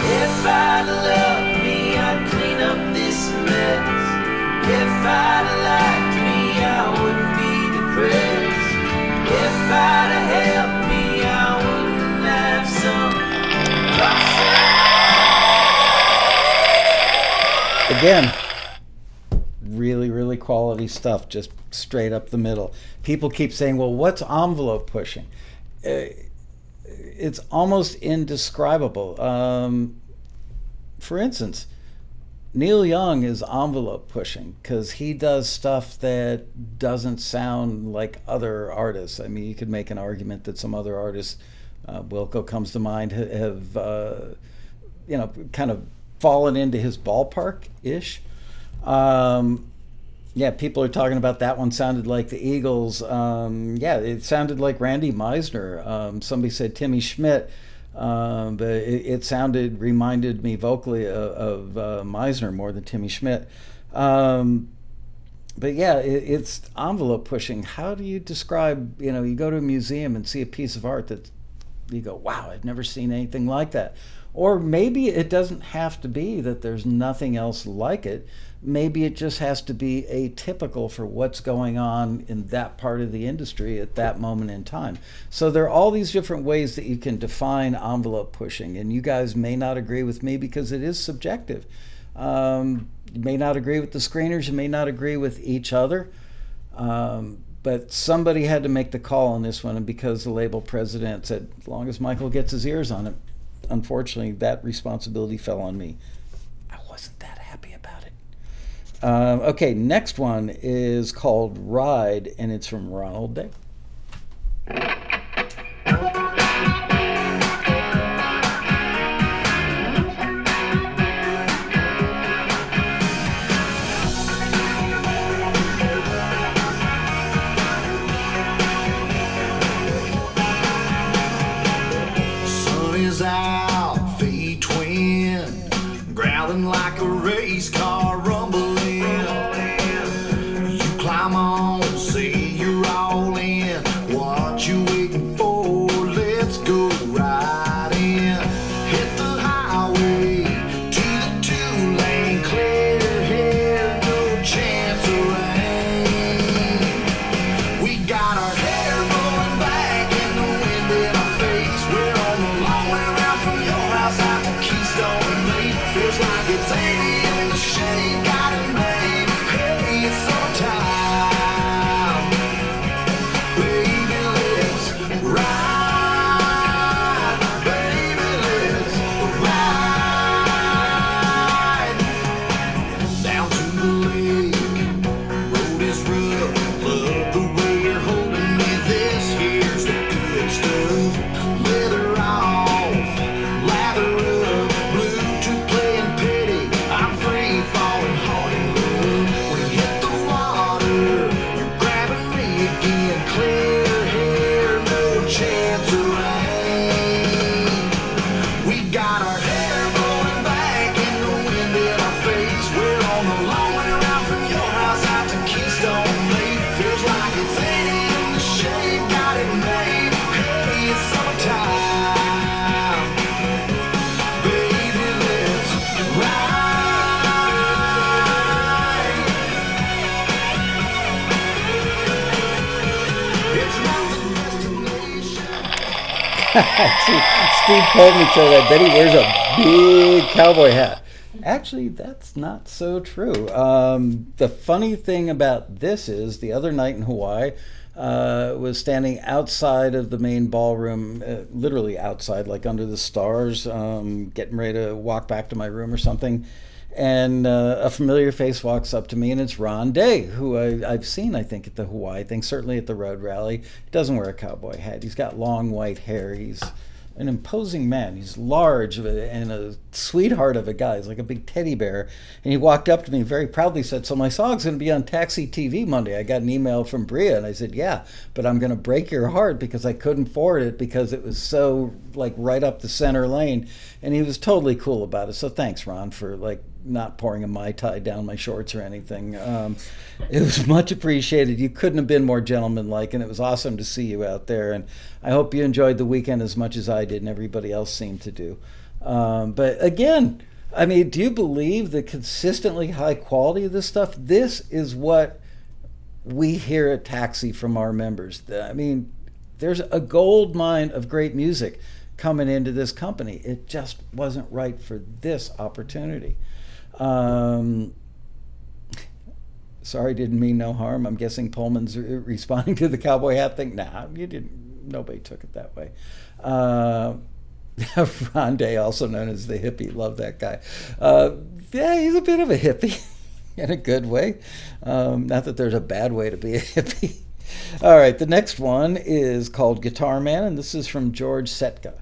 If I'd loved me, I'd clean up this mess. If I'd liked me, I wouldn't be depressed. If I'd helped me, I wouldn't have some loss. Again, really, really quality stuff, just straight up the middle. People keep saying, well, what's envelope pushing? It's almost indescribable. For instance, Neil Young is envelope pushing because he does stuff that doesn't sound like other artists. I mean, you could make an argument that some other artists, Wilco comes to mind, have you know, kind of fallen into his ballpark-ish. Yeah, people are talking about that one sounded like the Eagles. Yeah, it sounded like Randy Meisner. Somebody said Timmy Schmidt, but it reminded me vocally of Meisner more than Timmy Schmidt. But yeah, it's envelope pushing. How do you describe, you know, you go to a museum and see a piece of art that you go, wow, I've never seen anything like that. Or maybe it doesn't have to be that there's nothing else like it. Maybe it just has to be atypical for what's going on in that part of the industry at that moment in time. So there are all these different ways that you can define envelope pushing, and you guys may not agree with me because it is subjective. You may not agree with the screeners, you may not agree with each other, but somebody had to make the call on this one, and because the label president said, as long as Michael gets his ears on it, unfortunately that responsibility fell on me. I wasn't that happy about it. Okay, next one is called Ride, and it's from Ronald Day. Sun is out, feet twin, growling like a race car rumbling. You climb on, see you're all in. What you waiting for? Let's go right in. Hit the highway to the 2-lane, clear here, no chance of rain. We got our hair blowing back in the wind in our face. We're on the long way around from your house out to Keystone and Main. Feels like it's 80 in the shade, got it made. Hey, it's summertime. Baby, let's ride. Baby, let's ride. Down to the lake, road is rough. Love the way you're holding me. This here's the good stuff. Leather off, lather up, Bluetooth playing pity. I'm free falling hard in love. We hit the water, you're grabbing me again. Clear hair, no chance of rain. We got our hair blowing back in the wind in our face. We're on the long way around from your house out to Keystone Lake. Feels like it's 80 in the shade, got it made. Hey, it's summertime. Baby, let's ride. It's not the destination. See, Steve told me so. I bet he wears a big cowboy hat. Actually, that's not so true. The funny thing about this is the other night in Hawaii, was standing outside of the main ballroom, literally outside, like under the stars, getting ready to walk back to my room or something. And a familiar face walks up to me, and it's Ron Day, who I've seen, I think, at the Hawaii thing, certainly at the Road Rally. He doesn't wear a cowboy hat. He's got long white hair. He's an imposing man. He's large and a sweetheart of a guy. He's like a big teddy bear. And he walked up to me and very proudly said, "So my song's going to be on TAXI TV Monday." I got an email from Bria, and I said, "Yeah, but I'm going to break your heart because I couldn't forward it because it was so like right up the center lane." And he was totally cool about it. So thanks, Ron, for like not pouring a Mai Tai down my shorts or anything. It was much appreciated. You couldn't have been more gentlemanlike, and it was awesome to see you out there. And I hope you enjoyed the weekend as much as I did and everybody else seemed to do. But again, I mean, do you believe the consistently high quality of this stuff? This is what we hear at Taxi from our members. I mean, there's a gold mine of great music coming into this company. It just wasn't right for this opportunity. Sorry, didn't mean no harm. I'm guessing Pullman's responding to the cowboy hat thing. Nah, you didn't. Nobody took it that way. Ron Day, also known as the hippie, love that guy. Yeah, he's a bit of a hippie in a good way. Not that there's a bad way to be a hippie. All right, the next one is called Guitar Man, and this is from George Setka.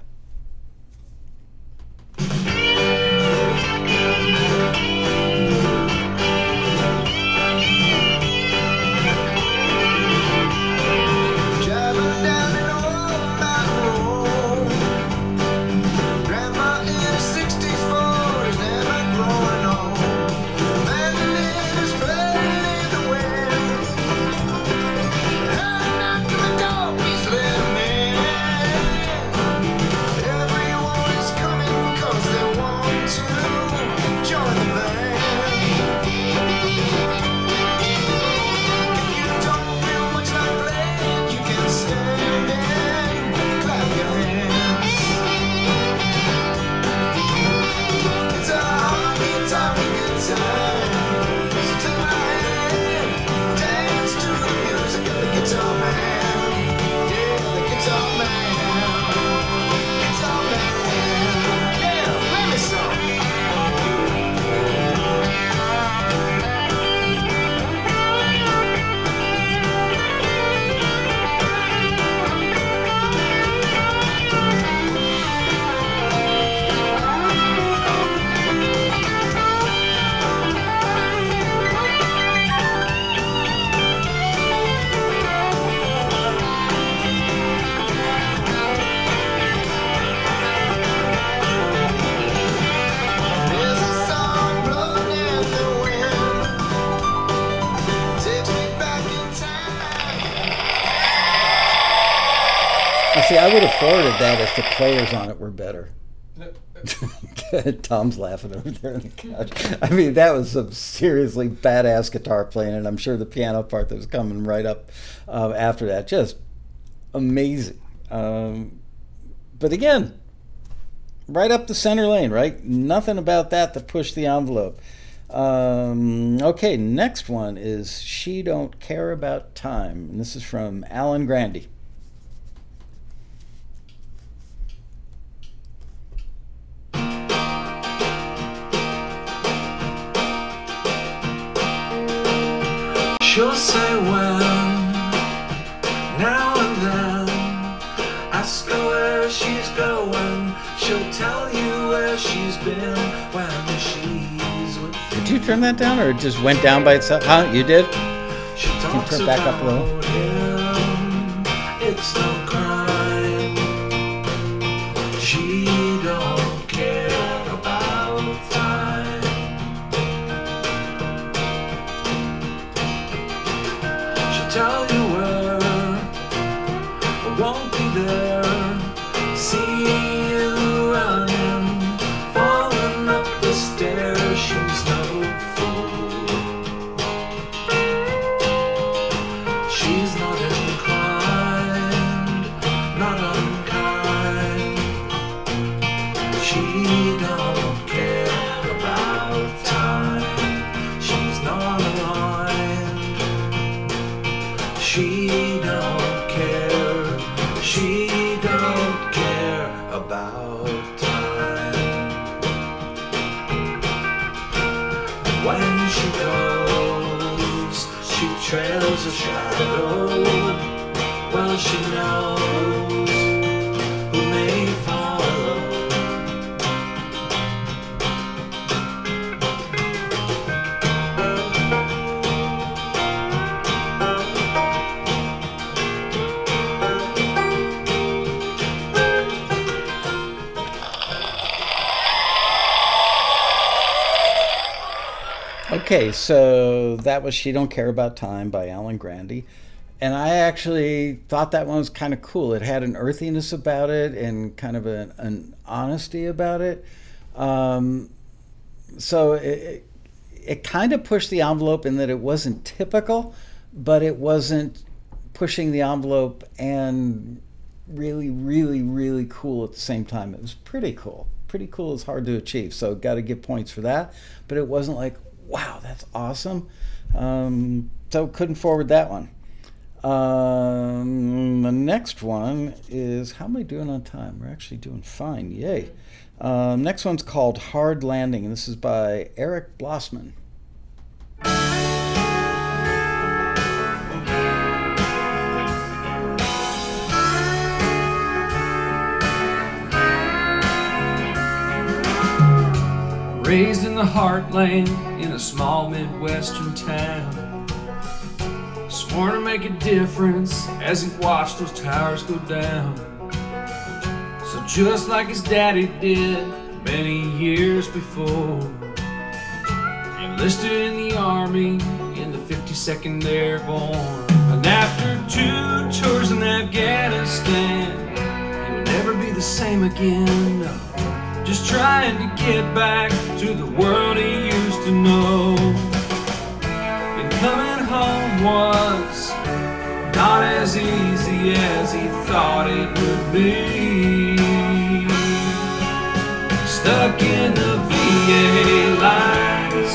See, I would have forwarded that if the players on it were better. Tom's laughing over there on the couch. I mean, that was some seriously badass guitar playing, and I'm sure the piano part that was coming right up after that, just amazing. But again, right up the center lane, right? Nothing about that to push the envelope. Okay, next one is She Don't Care About Time, and this is from Alan Grandy. She'll say when, now and then. Ask her where she's going. She'll tell you where she's been when she's with you. Did you turn that down, or it just went down by itself? Huh? You did? She Can you talks turn it back up a little? about him. It's no crime. She don't care about time. She'll tell you where I won't be there. See you running, falling up the stairs. She's no fool. She's not inclined, not unkind. She don't care about time. She's not aligned. She don't care. She don't care about time. When she goes, she trails a shadow. Well, she knows who may follow. Okay, so that was She Don't Care About Time by Alan Grandy. And I actually thought that one was kind of cool. It had an earthiness about it and kind of an honesty about it. So it kind of pushed the envelope in that it wasn't typical, but it wasn't pushing the envelope and really, really, really cool at the same time. It was pretty cool. Pretty cool is hard to achieve, so got to give points for that. But it wasn't like, wow, that's awesome. So couldn't forward that one. The next one is, how am I doing on time? We're actually doing fine, yay. Next one's called Hard Landing, and this is by Eric Blossman. Raised in the heartland in a small Midwestern town, sworn to make a difference as he watched those towers go down. So just like his daddy did many years before, he enlisted in the Army in the 52nd Airborne. And after 2 tours in Afghanistan, he would never be the same again, no. Just trying to get back to the world he used to know. And coming home was not as easy as he thought it would be. Stuck in the VA lines,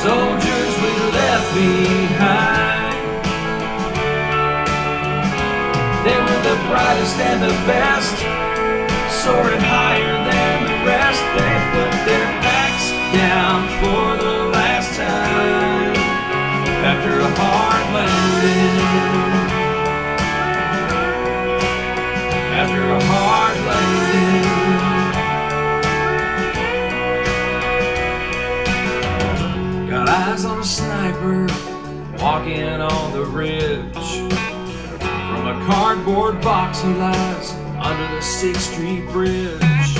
soldiers we left behind. They were the brightest and the best, soaring higher than the rest. They put their backs down for the last time after a hard landing. After a hard landing. Got eyes on a sniper walking on the ridge. From a cardboard box he lies under the 6th Street Bridge.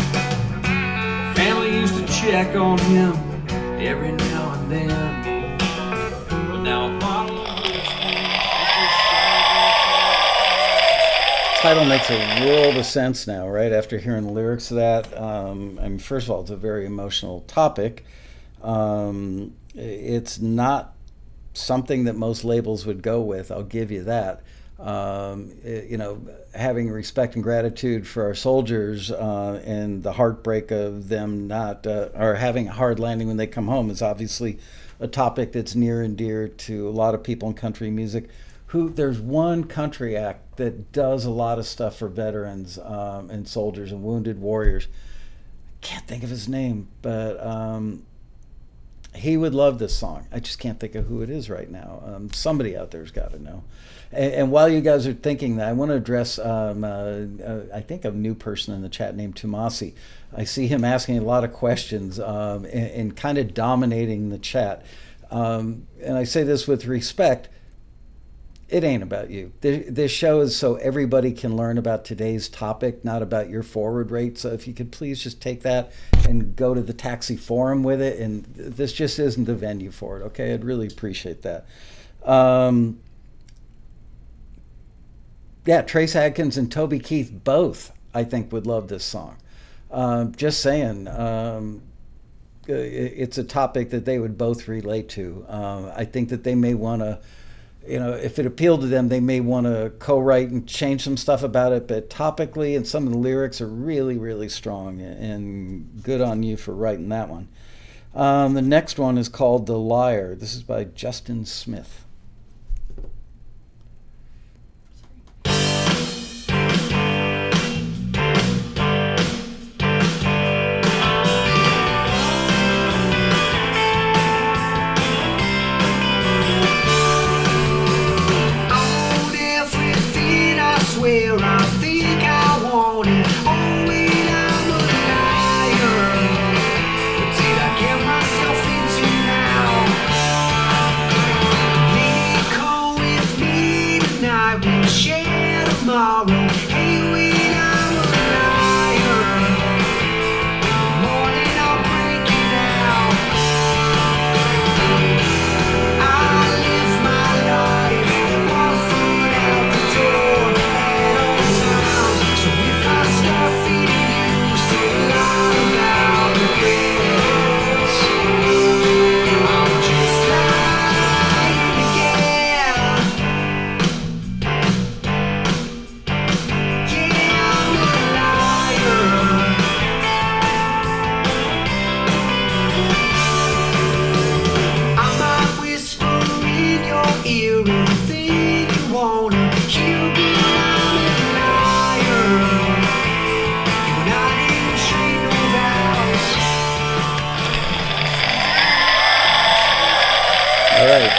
Family used to check on him every now and then, but now a bottle of whiskey Title makes a world of sense now, right? After hearing the lyrics of that. I mean, first of all, it's a very emotional topic. It's not something that most labels would go with, I'll give you that. You know, having respect and gratitude for our soldiers and the heartbreak of them not, or having a hard landing when they come home is obviously a topic that's near and dear to a lot of people in country music. There's one country act that does a lot of stuff for veterans and soldiers and wounded warriors. Can't think of his name, but he would love this song. I just can't think of who it is right now. Somebody out there's got to know. And while you guys are thinking that, I want to address, I think, a new person in the chat named Tomasi. I see him asking a lot of questions and kind of dominating the chat. And I say this with respect. It ain't about you. This show is so everybody can learn about today's topic, not about your forward rate. So if you could please just take that and go to the Taxi forum with it. And this just isn't the venue for it, okay? I'd really appreciate that. Yeah, Trace Adkins and Toby Keith both, I think, would love this song. Just saying, it's a topic that they would both relate to. I think that they may want to, you know, if it appealed to them, they may want to co-write and change some stuff about it, but topically and some of the lyrics are really, really strong, and good on you for writing that one. The next one is called The Liar. This is by Justin Smith.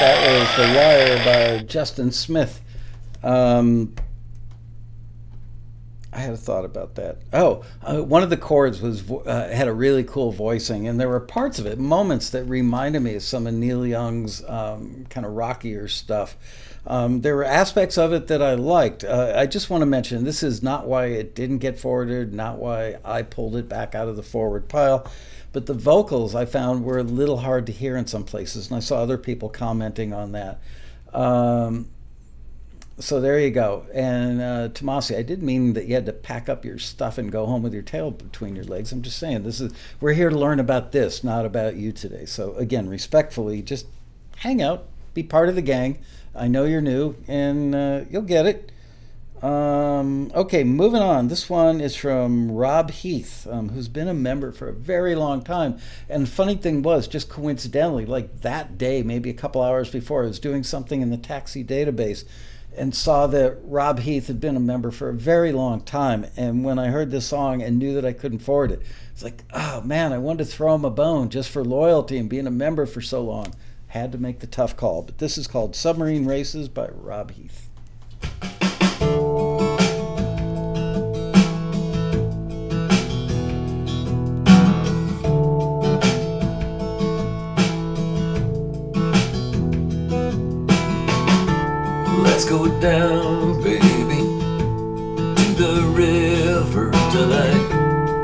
That was The Liar by Justin Smith. I had a thought about that. One of the chords was had a really cool voicing, and there were parts of it, moments that reminded me of some of Neil Young's kind of rockier stuff. There were aspects of it that I liked. I just want to mention, this is not why it didn't get forwarded, not why I pulled it back out of the forward pile. But the vocals I found were a little hard to hear in some places, and I saw other people commenting on that. So there you go. And Tomasi, I didn't mean that you had to pack up your stuff and go home with your tail between your legs. I'm just saying, we're here to learn about this, not about you today. So again, respectfully, just hang out, be part of the gang. I know you're new, and you'll get it. Okay, moving on. This one is from Rob Heath, who's been a member for a very long time. And the funny thing was, just coincidentally, like that day, maybe a couple hours before, I was doing something in the Taxi database and saw that Rob Heath had been a member for a very long time. And when I heard this song and knew that I couldn't forward it, it's like, oh man, I wanted to throw him a bone just for loyalty and being a member for so long. Had to make the tough call. But this is called Submarine Races by Rob Heath. Let's go down, baby, to the river tonight.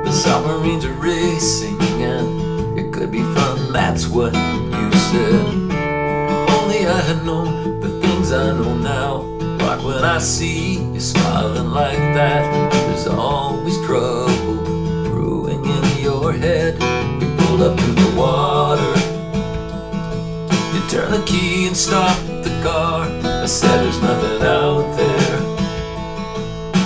The submarines are racing and it could be fun, that's what you said. If only I had known the things I know now, like when I see you smiling like that. There's always trouble brewing in your head. We pulled up to the water. You turn the key and stop the car. I said there's nothing out there.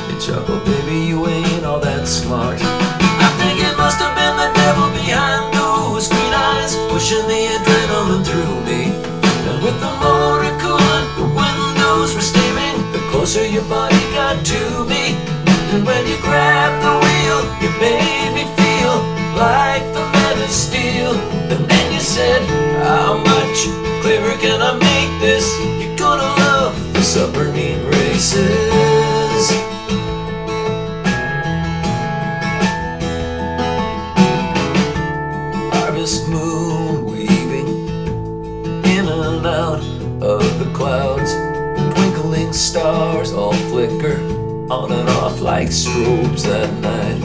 You chuckle, baby, you ain't all that smart. I think it must have been the devil behind those green eyes, pushing the adrenaline through me. And with the motor cooling, the windows were steaming, the closer your body got to me. And when you grabbed the wheel, you made me feel like the man of steel. And then you said, how much clearer can I make this? You're gonna love the submarine races. Harvest moon weaving in and out of the clouds. Twinkling stars all flicker on and off like strobes at night.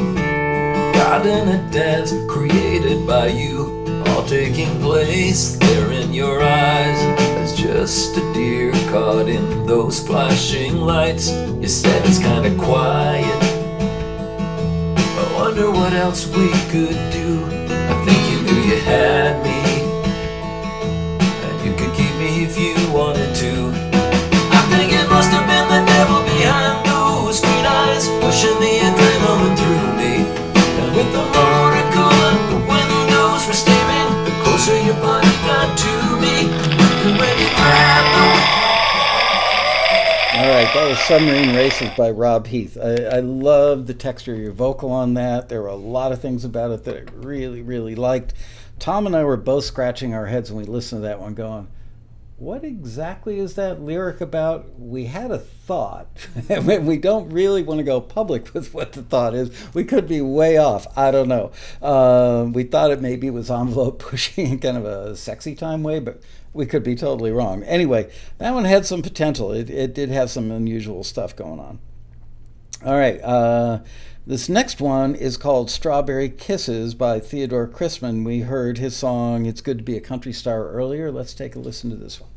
God in a dance created by you, all taking place there in your eyes. As just a deer caught in those flashing lights. You said it's kinda quiet, I wonder what else we could do. I think you knew you had me, and you could keep me if you wanted to. I think it must have been the devil behind those green eyes, pushing the adrenaline through me. And with the motor cooling, the windows were steaming, the closer your body got to me. And when you grabbed the... All right, that was Submarine Races by Rob Heath. I love the texture of your vocal on that. There were a lot of things about it that I really, really liked. Tom and I were both scratching our heads when we listened to that one going, what exactly is that lyric about? We had a thought, and we don't really want to go public with what the thought is. We could be way off. I don't know. We thought it maybe was envelope pushing in kind of a sexy time way, but we could be totally wrong. Anyway, that one had some potential. It did have some unusual stuff going on. All right. This next one is called Strawberry Kisses by Theodore Chrisman. We heard his song, It's Good to Be a Country Star, earlier. Let's take a listen to this one.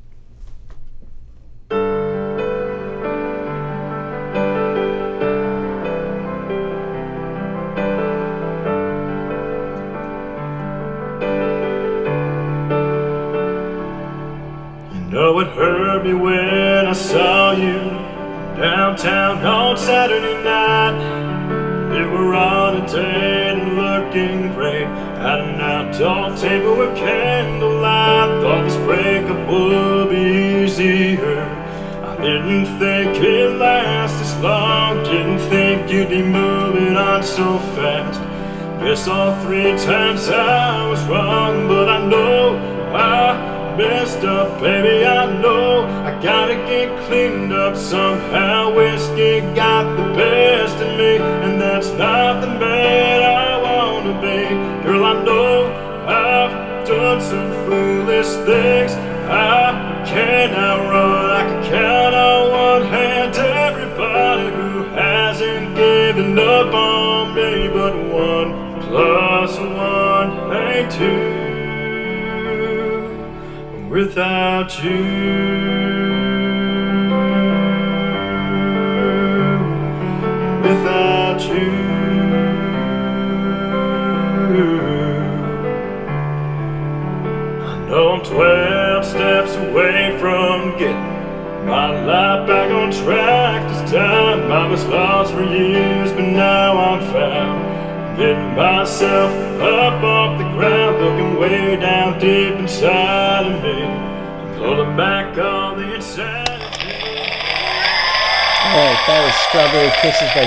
You know it hurt me when I saw you downtown on Saturday night. You were on a date and looking great at an outdoor table with candlelight. Thought this breakup would be easier. I didn't think it'd last this long. Didn't think you'd be moving on so fast. Guess all 3 times I was wrong, but I know I messed up, baby, I know. I gotta get cleaned up somehow. Whiskey got the best of me, and that's not the man I wanna be. Girl, I know I've done some foolish things I cannot run. I can count on one hand everybody who hasn't given up on me. But 1 plus 1 ain't 2 without you, without you. I know I'm 12 steps away from getting my life back on track this time. I was lost for years, but now I'm found. Getting myself up off the ground, looking way down deep inside of me, pulling back all the insanity. All right, that was Strawberry Kisses by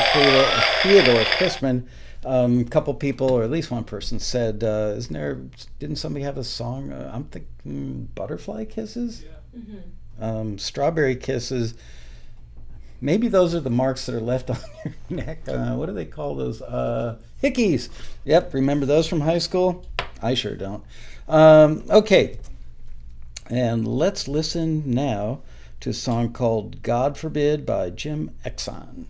Theodore Chrisman. A couple people, or at least one person, said, didn't somebody have a song? I'm thinking Butterfly Kisses? Yeah. Mm-hmm. Strawberry Kisses. Maybe those are the marks that are left on your neck. What do they call those? Hickeys. Yep, remember those from high school? I sure don't. Okay, and let's listen now to a song called God Forbid by Jim Exxon.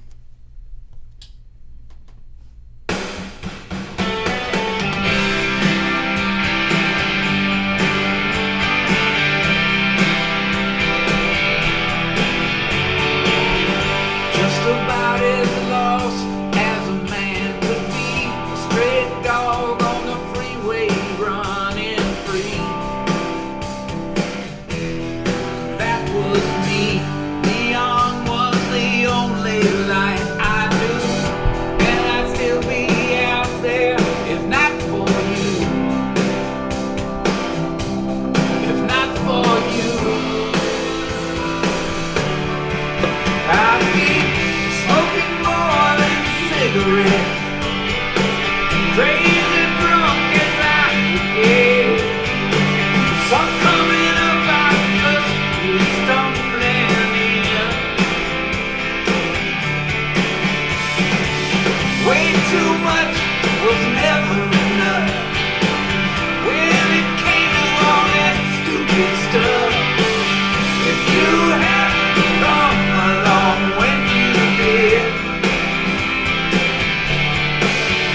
about as lost as a man could be. A stray dog on the freeway running free. That was me. Neon was the only light I knew. And I'd still be out there if not for you. If not for you. I'd be smoking more than a cigarette. Crazy drunk as I could get. Sun coming up, I just was stumbling in. Way too much was never enough. When it came to all that stupid stuff, if you hadn't come along when you did,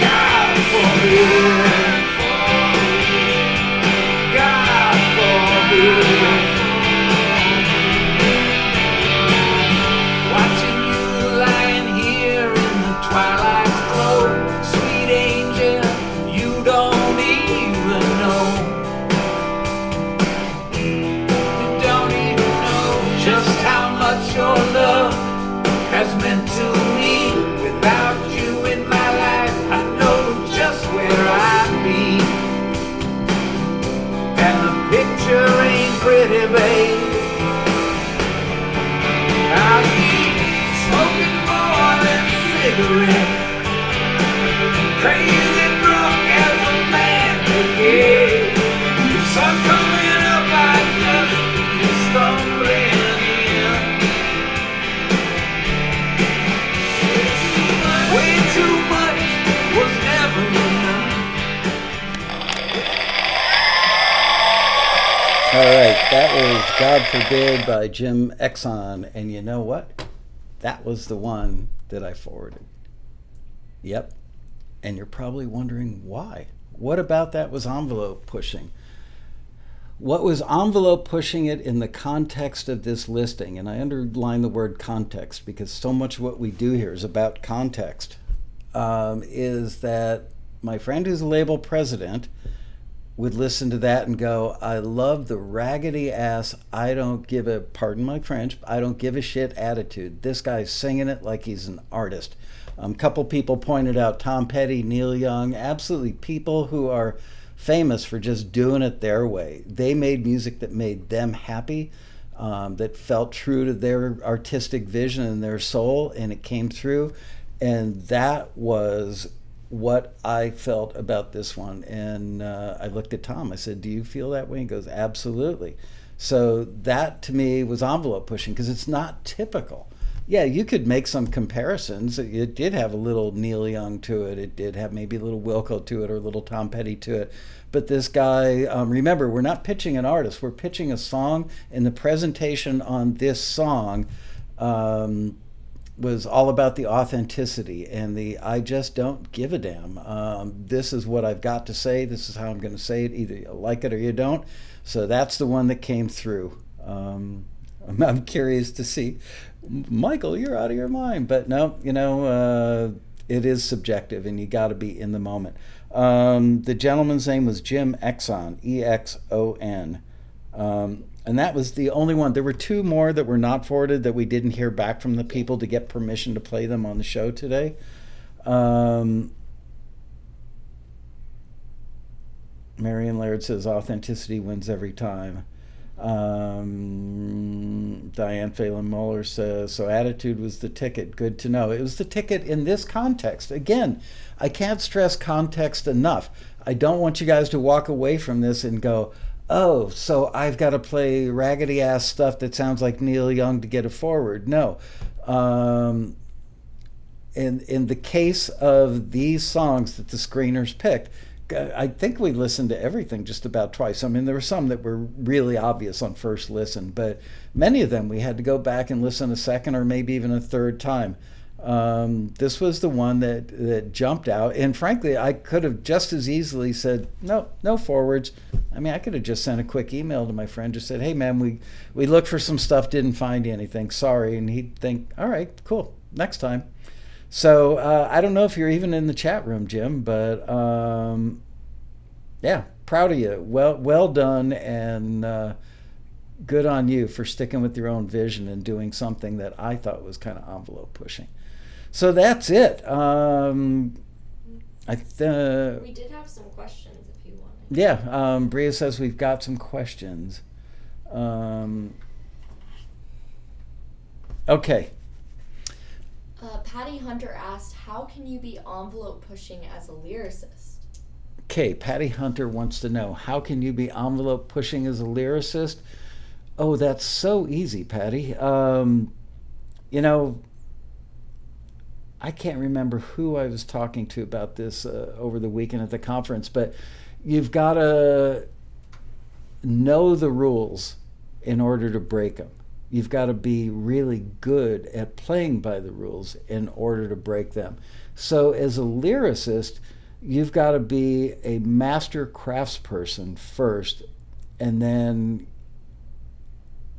God forbid, God forbid. Watching you lying here in the twilight's glow, sweet angel, you don't even know. You don't even know just how much your love has meant to me. Without you in my life, I know just where I'd be. And the picture ain't pretty, babe. I'd be smoking more than a cigarette. Crazy drunk as a man could get. The sun coming up, I just be stumbling in. Way too much was never enough. All right, that was God Forbid by Jim Exxon. And you know what? That was the one that I forwarded. Yep. And you're probably wondering why. What about that was envelope pushing? What was envelope pushing it in the context of this listing? And I underline the word context because so much of what we do here is about context. Is that my friend who's a label president would listen to that and go, I love the raggedy ass, I don't give a, pardon my French, I don't give a shit attitude. This guy's singing it like he's an artist. A couple people pointed out Tom Petty, Neil Young, absolutely people who are famous for just doing it their way. They made music that made them happy, that felt true to their artistic vision and their soul, and it came through. And that was what I felt about this one. And I looked at Tom, I said, do you feel that way? He goes, absolutely. So that to me was envelope pushing because it's not typical. Yeah, you could make some comparisons. It did have a little Neil Young to it. It did have maybe a little Wilco to it or a little Tom Petty to it. But this guy, remember, we're not pitching an artist. We're pitching a song, and the presentation on this song was all about the authenticity and the I just don't give a damn. This is what I've got to say. This is how I'm going to say it. Either you like it or you don't. So that's the one that came through. I'm curious to see. Michael, you're out of your mind. But no, you know, it is subjective, and you got to be in the moment. The gentleman's name was Jim Exxon, E-X-O-N. And that was the only one. There were two more that were not forwarded that we didn't hear back from the people to get permission to play them on the show today. Marion Laird says authenticity wins every time. Diane Phelan Muller says, so attitude was the ticket. Good to know. It was the ticket in this context. Again, I can't stress context enough. I don't want you guys to walk away from this and go, oh, so I've got to play raggedy ass stuff that sounds like Neil Young to get a forward. No. In the case of these songs that the screeners picked, I think we listened to everything just about twice. I mean, there were some that were really obvious on first listen, but many of them we had to go back and listen a second or maybe even a third time. This was the one that jumped out. And frankly, I could have just as easily said, no forwards. I mean, I could have just sent a quick email to my friend, just said, hey, man, we looked for some stuff, didn't find anything. Sorry. And he'd think, all right, cool. next time. So I don't know if you're even in the chat room, Jim, but yeah, proud of you. Well done, and good on you for sticking with your own vision and doing something that I thought was kind of envelope pushing. So that's it. We did have some questions if you wanted. Yeah, Bria says we've got some questions. Okay. Patty Hunter asked, how can you be envelope pushing as a lyricist? Okay, Patty Hunter wants to know, how can you be envelope pushing as a lyricist? Oh, that's so easy, Patty. You know, I can't remember who I was talking to about this over the weekend at the conference, but you've got to know the rules in order to break them. You've got to be really good at playing by the rules in order to break them. So as a lyricist, you've got to be a master craftsperson first, and then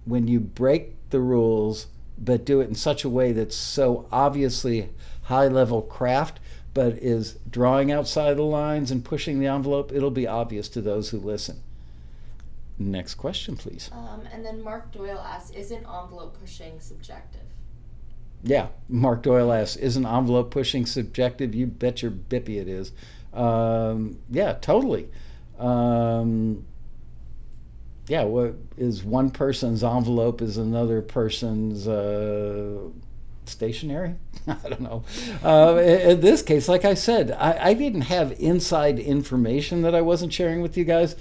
when you break the rules, but do it in such a way that's so obviously high-level craft, but is drawing outside the lines and pushing the envelope, it'll be obvious to those who listen. Next question, please. And then Mark Doyle asks, isn't envelope pushing subjective? Yeah, Mark Doyle asks, isn't envelope pushing subjective? You bet your bippy it is. Yeah, totally. Yeah, what is one person's envelope is another person's stationery? I don't know. In this case, like I said, I didn't have inside information that I wasn't sharing with you guys.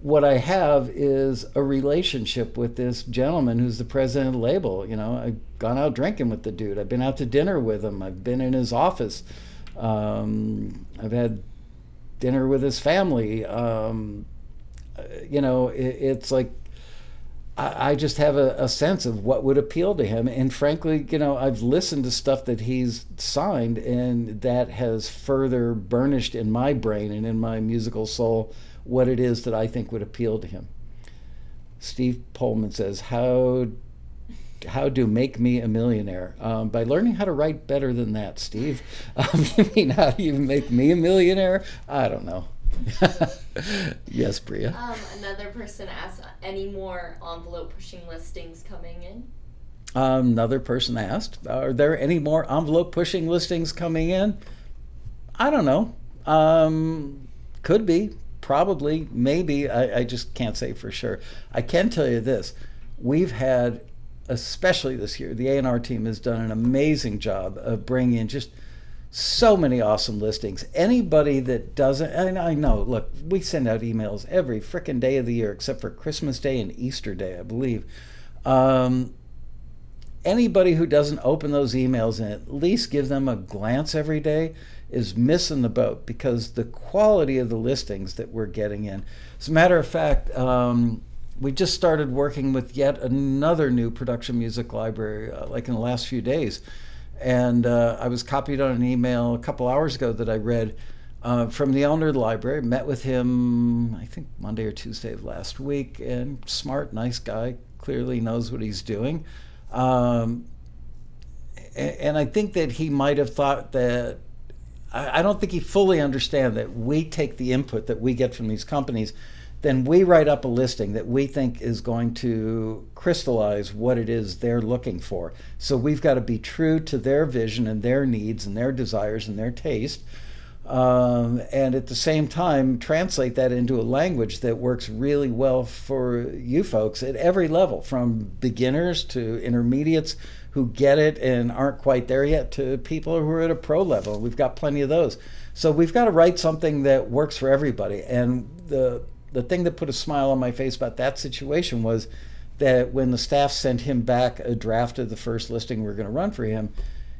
What I have is a relationship with this gentleman who's the president of the label. You know, I've gone out drinking with the dude. I've been out to dinner with him. I've been in his office. I've had dinner with his family. You know, it's like I just have a sense of what would appeal to him. And frankly, you know, I've listened to stuff that he's signed, and that has further burnished in my brain and in my musical soul what it is that I think would appeal to him. Steve Pullman says, how do make me a millionaire? By learning how to write better than that, Steve. You mean how do you make me a millionaire? I don't know. Yes, Bria. Another person asked, any more envelope pushing listings coming in? Another person asked, are there any more envelope pushing listings coming in? I don't know. Could be. Probably, maybe. I just can't say for sure. I can tell you this. We've had, especially this year, the A&R team has done an amazing job of bringing in just so many awesome listings. Anybody that doesn't, and I know, look, we send out emails every frickin' day of the year except for Christmas Day and Easter Day, I believe. Anybody who doesn't open those emails and at least give them a glance every day is missing the boat, because the quality of the listings that we're getting in. As a matter of fact, we just started working with yet another new production music library like in the last few days. And I was copied on an email a couple hours ago that I read from the owner of the library. Met with him, I think Monday or Tuesday of last week, and smart, nice guy, clearly knows what he's doing. And I think that he might have thought that, I don't think he fully understands that we take the input that we get from these companies, then we write up a listing that we think is going to crystallize what it is they're looking for. So we've got to be true to their vision and their needs and their desires and their taste, and at the same time translate that into a language that works really well for you folks at every level, from beginners to intermediates who get it and aren't quite there yet, to people who are at a pro level. We've got plenty of those. So we've got to write something that works for everybody. And the thing that put a smile on my face about that situation was that when the staff sent him back a draft of the first listing we're going to run for him,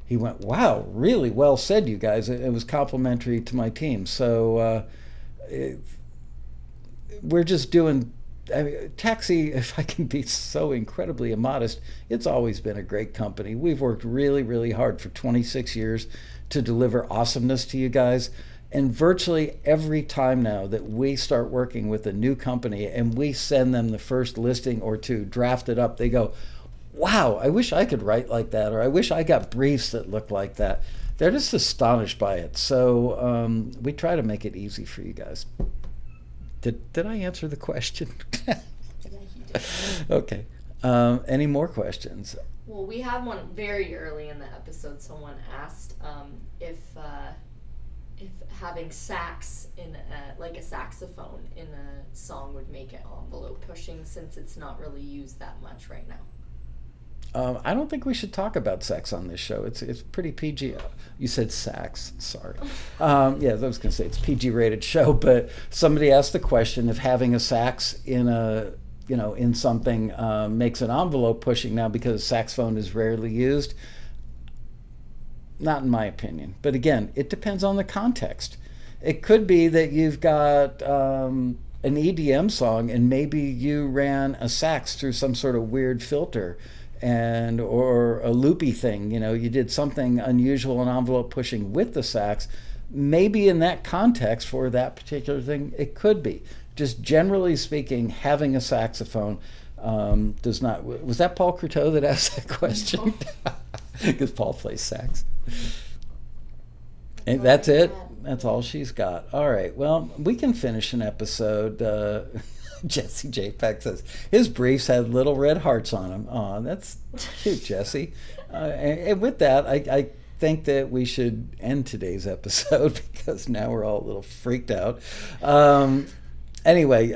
he went, wow, really well said, you guys. It was complimentary to my team. So we're just doing, I mean, TAXI, if I can be so incredibly immodest, it's always been a great company. We've worked really, really hard for 26 years to deliver awesomeness to you guys. And virtually every time now that we start working with a new company and we send them the first listing or two drafted up, they go, wow, I wish I could write like that, or I wish I got briefs that looked like that. They're just astonished by it. So we try to make it easy for you guys. Did I answer the question? Okay. Any more questions? Well, we had one very early in the episode. Someone asked if having sax in like a saxophone in a song would make it envelope pushing, since it's not really used that much right now. I don't think we should talk about sex on this show. It's pretty PG. You said sax. Sorry. Yeah, I was going to say it's PG rated show, but somebody asked the question if having a sax in a in something makes an envelope pushing now because saxophone is rarely used. Not in my opinion. But again, it depends on the context. It could be that you've got an EDM song and maybe you ran a sax through some sort of weird filter or a loopy thing. You did something unusual in envelope pushing with the sax. Maybe in that context for that particular thing, it could be. Just generally speaking, having a saxophone does not... Was that Paul Croteau that asked that question? Because Paul plays sax. And that's it? That's all she's got. All right. Well, we can finish an episode. Jesse J. Peck says, his briefs had little red hearts on them. Oh, that's cute, Jesse. And with that, I think that we should end today's episode because now we're all a little freaked out. Anyway,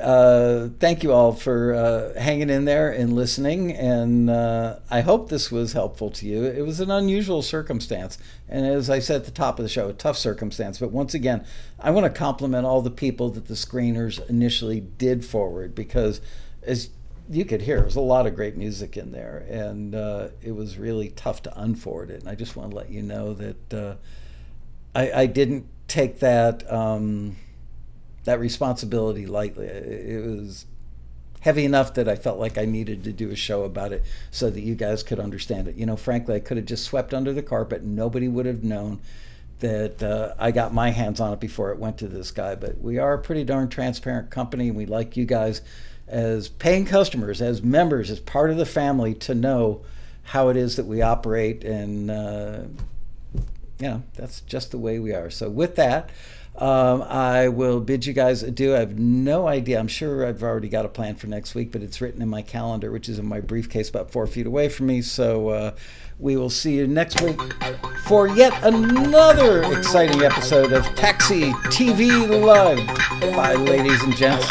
thank you all for hanging in there and listening, and I hope this was helpful to you. It was an unusual circumstance, and as I said at the top of the show, a tough circumstance, but once again, I want to compliment all the people that the screeners initially did forward, because as you could hear, there's a lot of great music in there, and it was really tough to unforward it, and I just want to let you know that I didn't take that responsibility lightly. It was heavy enough that I felt like I needed to do a show about it so that you guys could understand it. Frankly, I could have just swept under the carpet and nobody would have known that I got my hands on it before it went to this guy. But we are a pretty darn transparent company, and we like you guys as paying customers, as members, as part of the family, to know how it is that we operate. And that's just the way we are. So with that, I will bid you guys adieu. I have no idea. I'm sure I've already got a plan for next week, but it's written in my calendar, which is in my briefcase about 4 feet away from me. So we will see you next week for yet another exciting episode of Taxi TV Live. Bye, ladies and gents.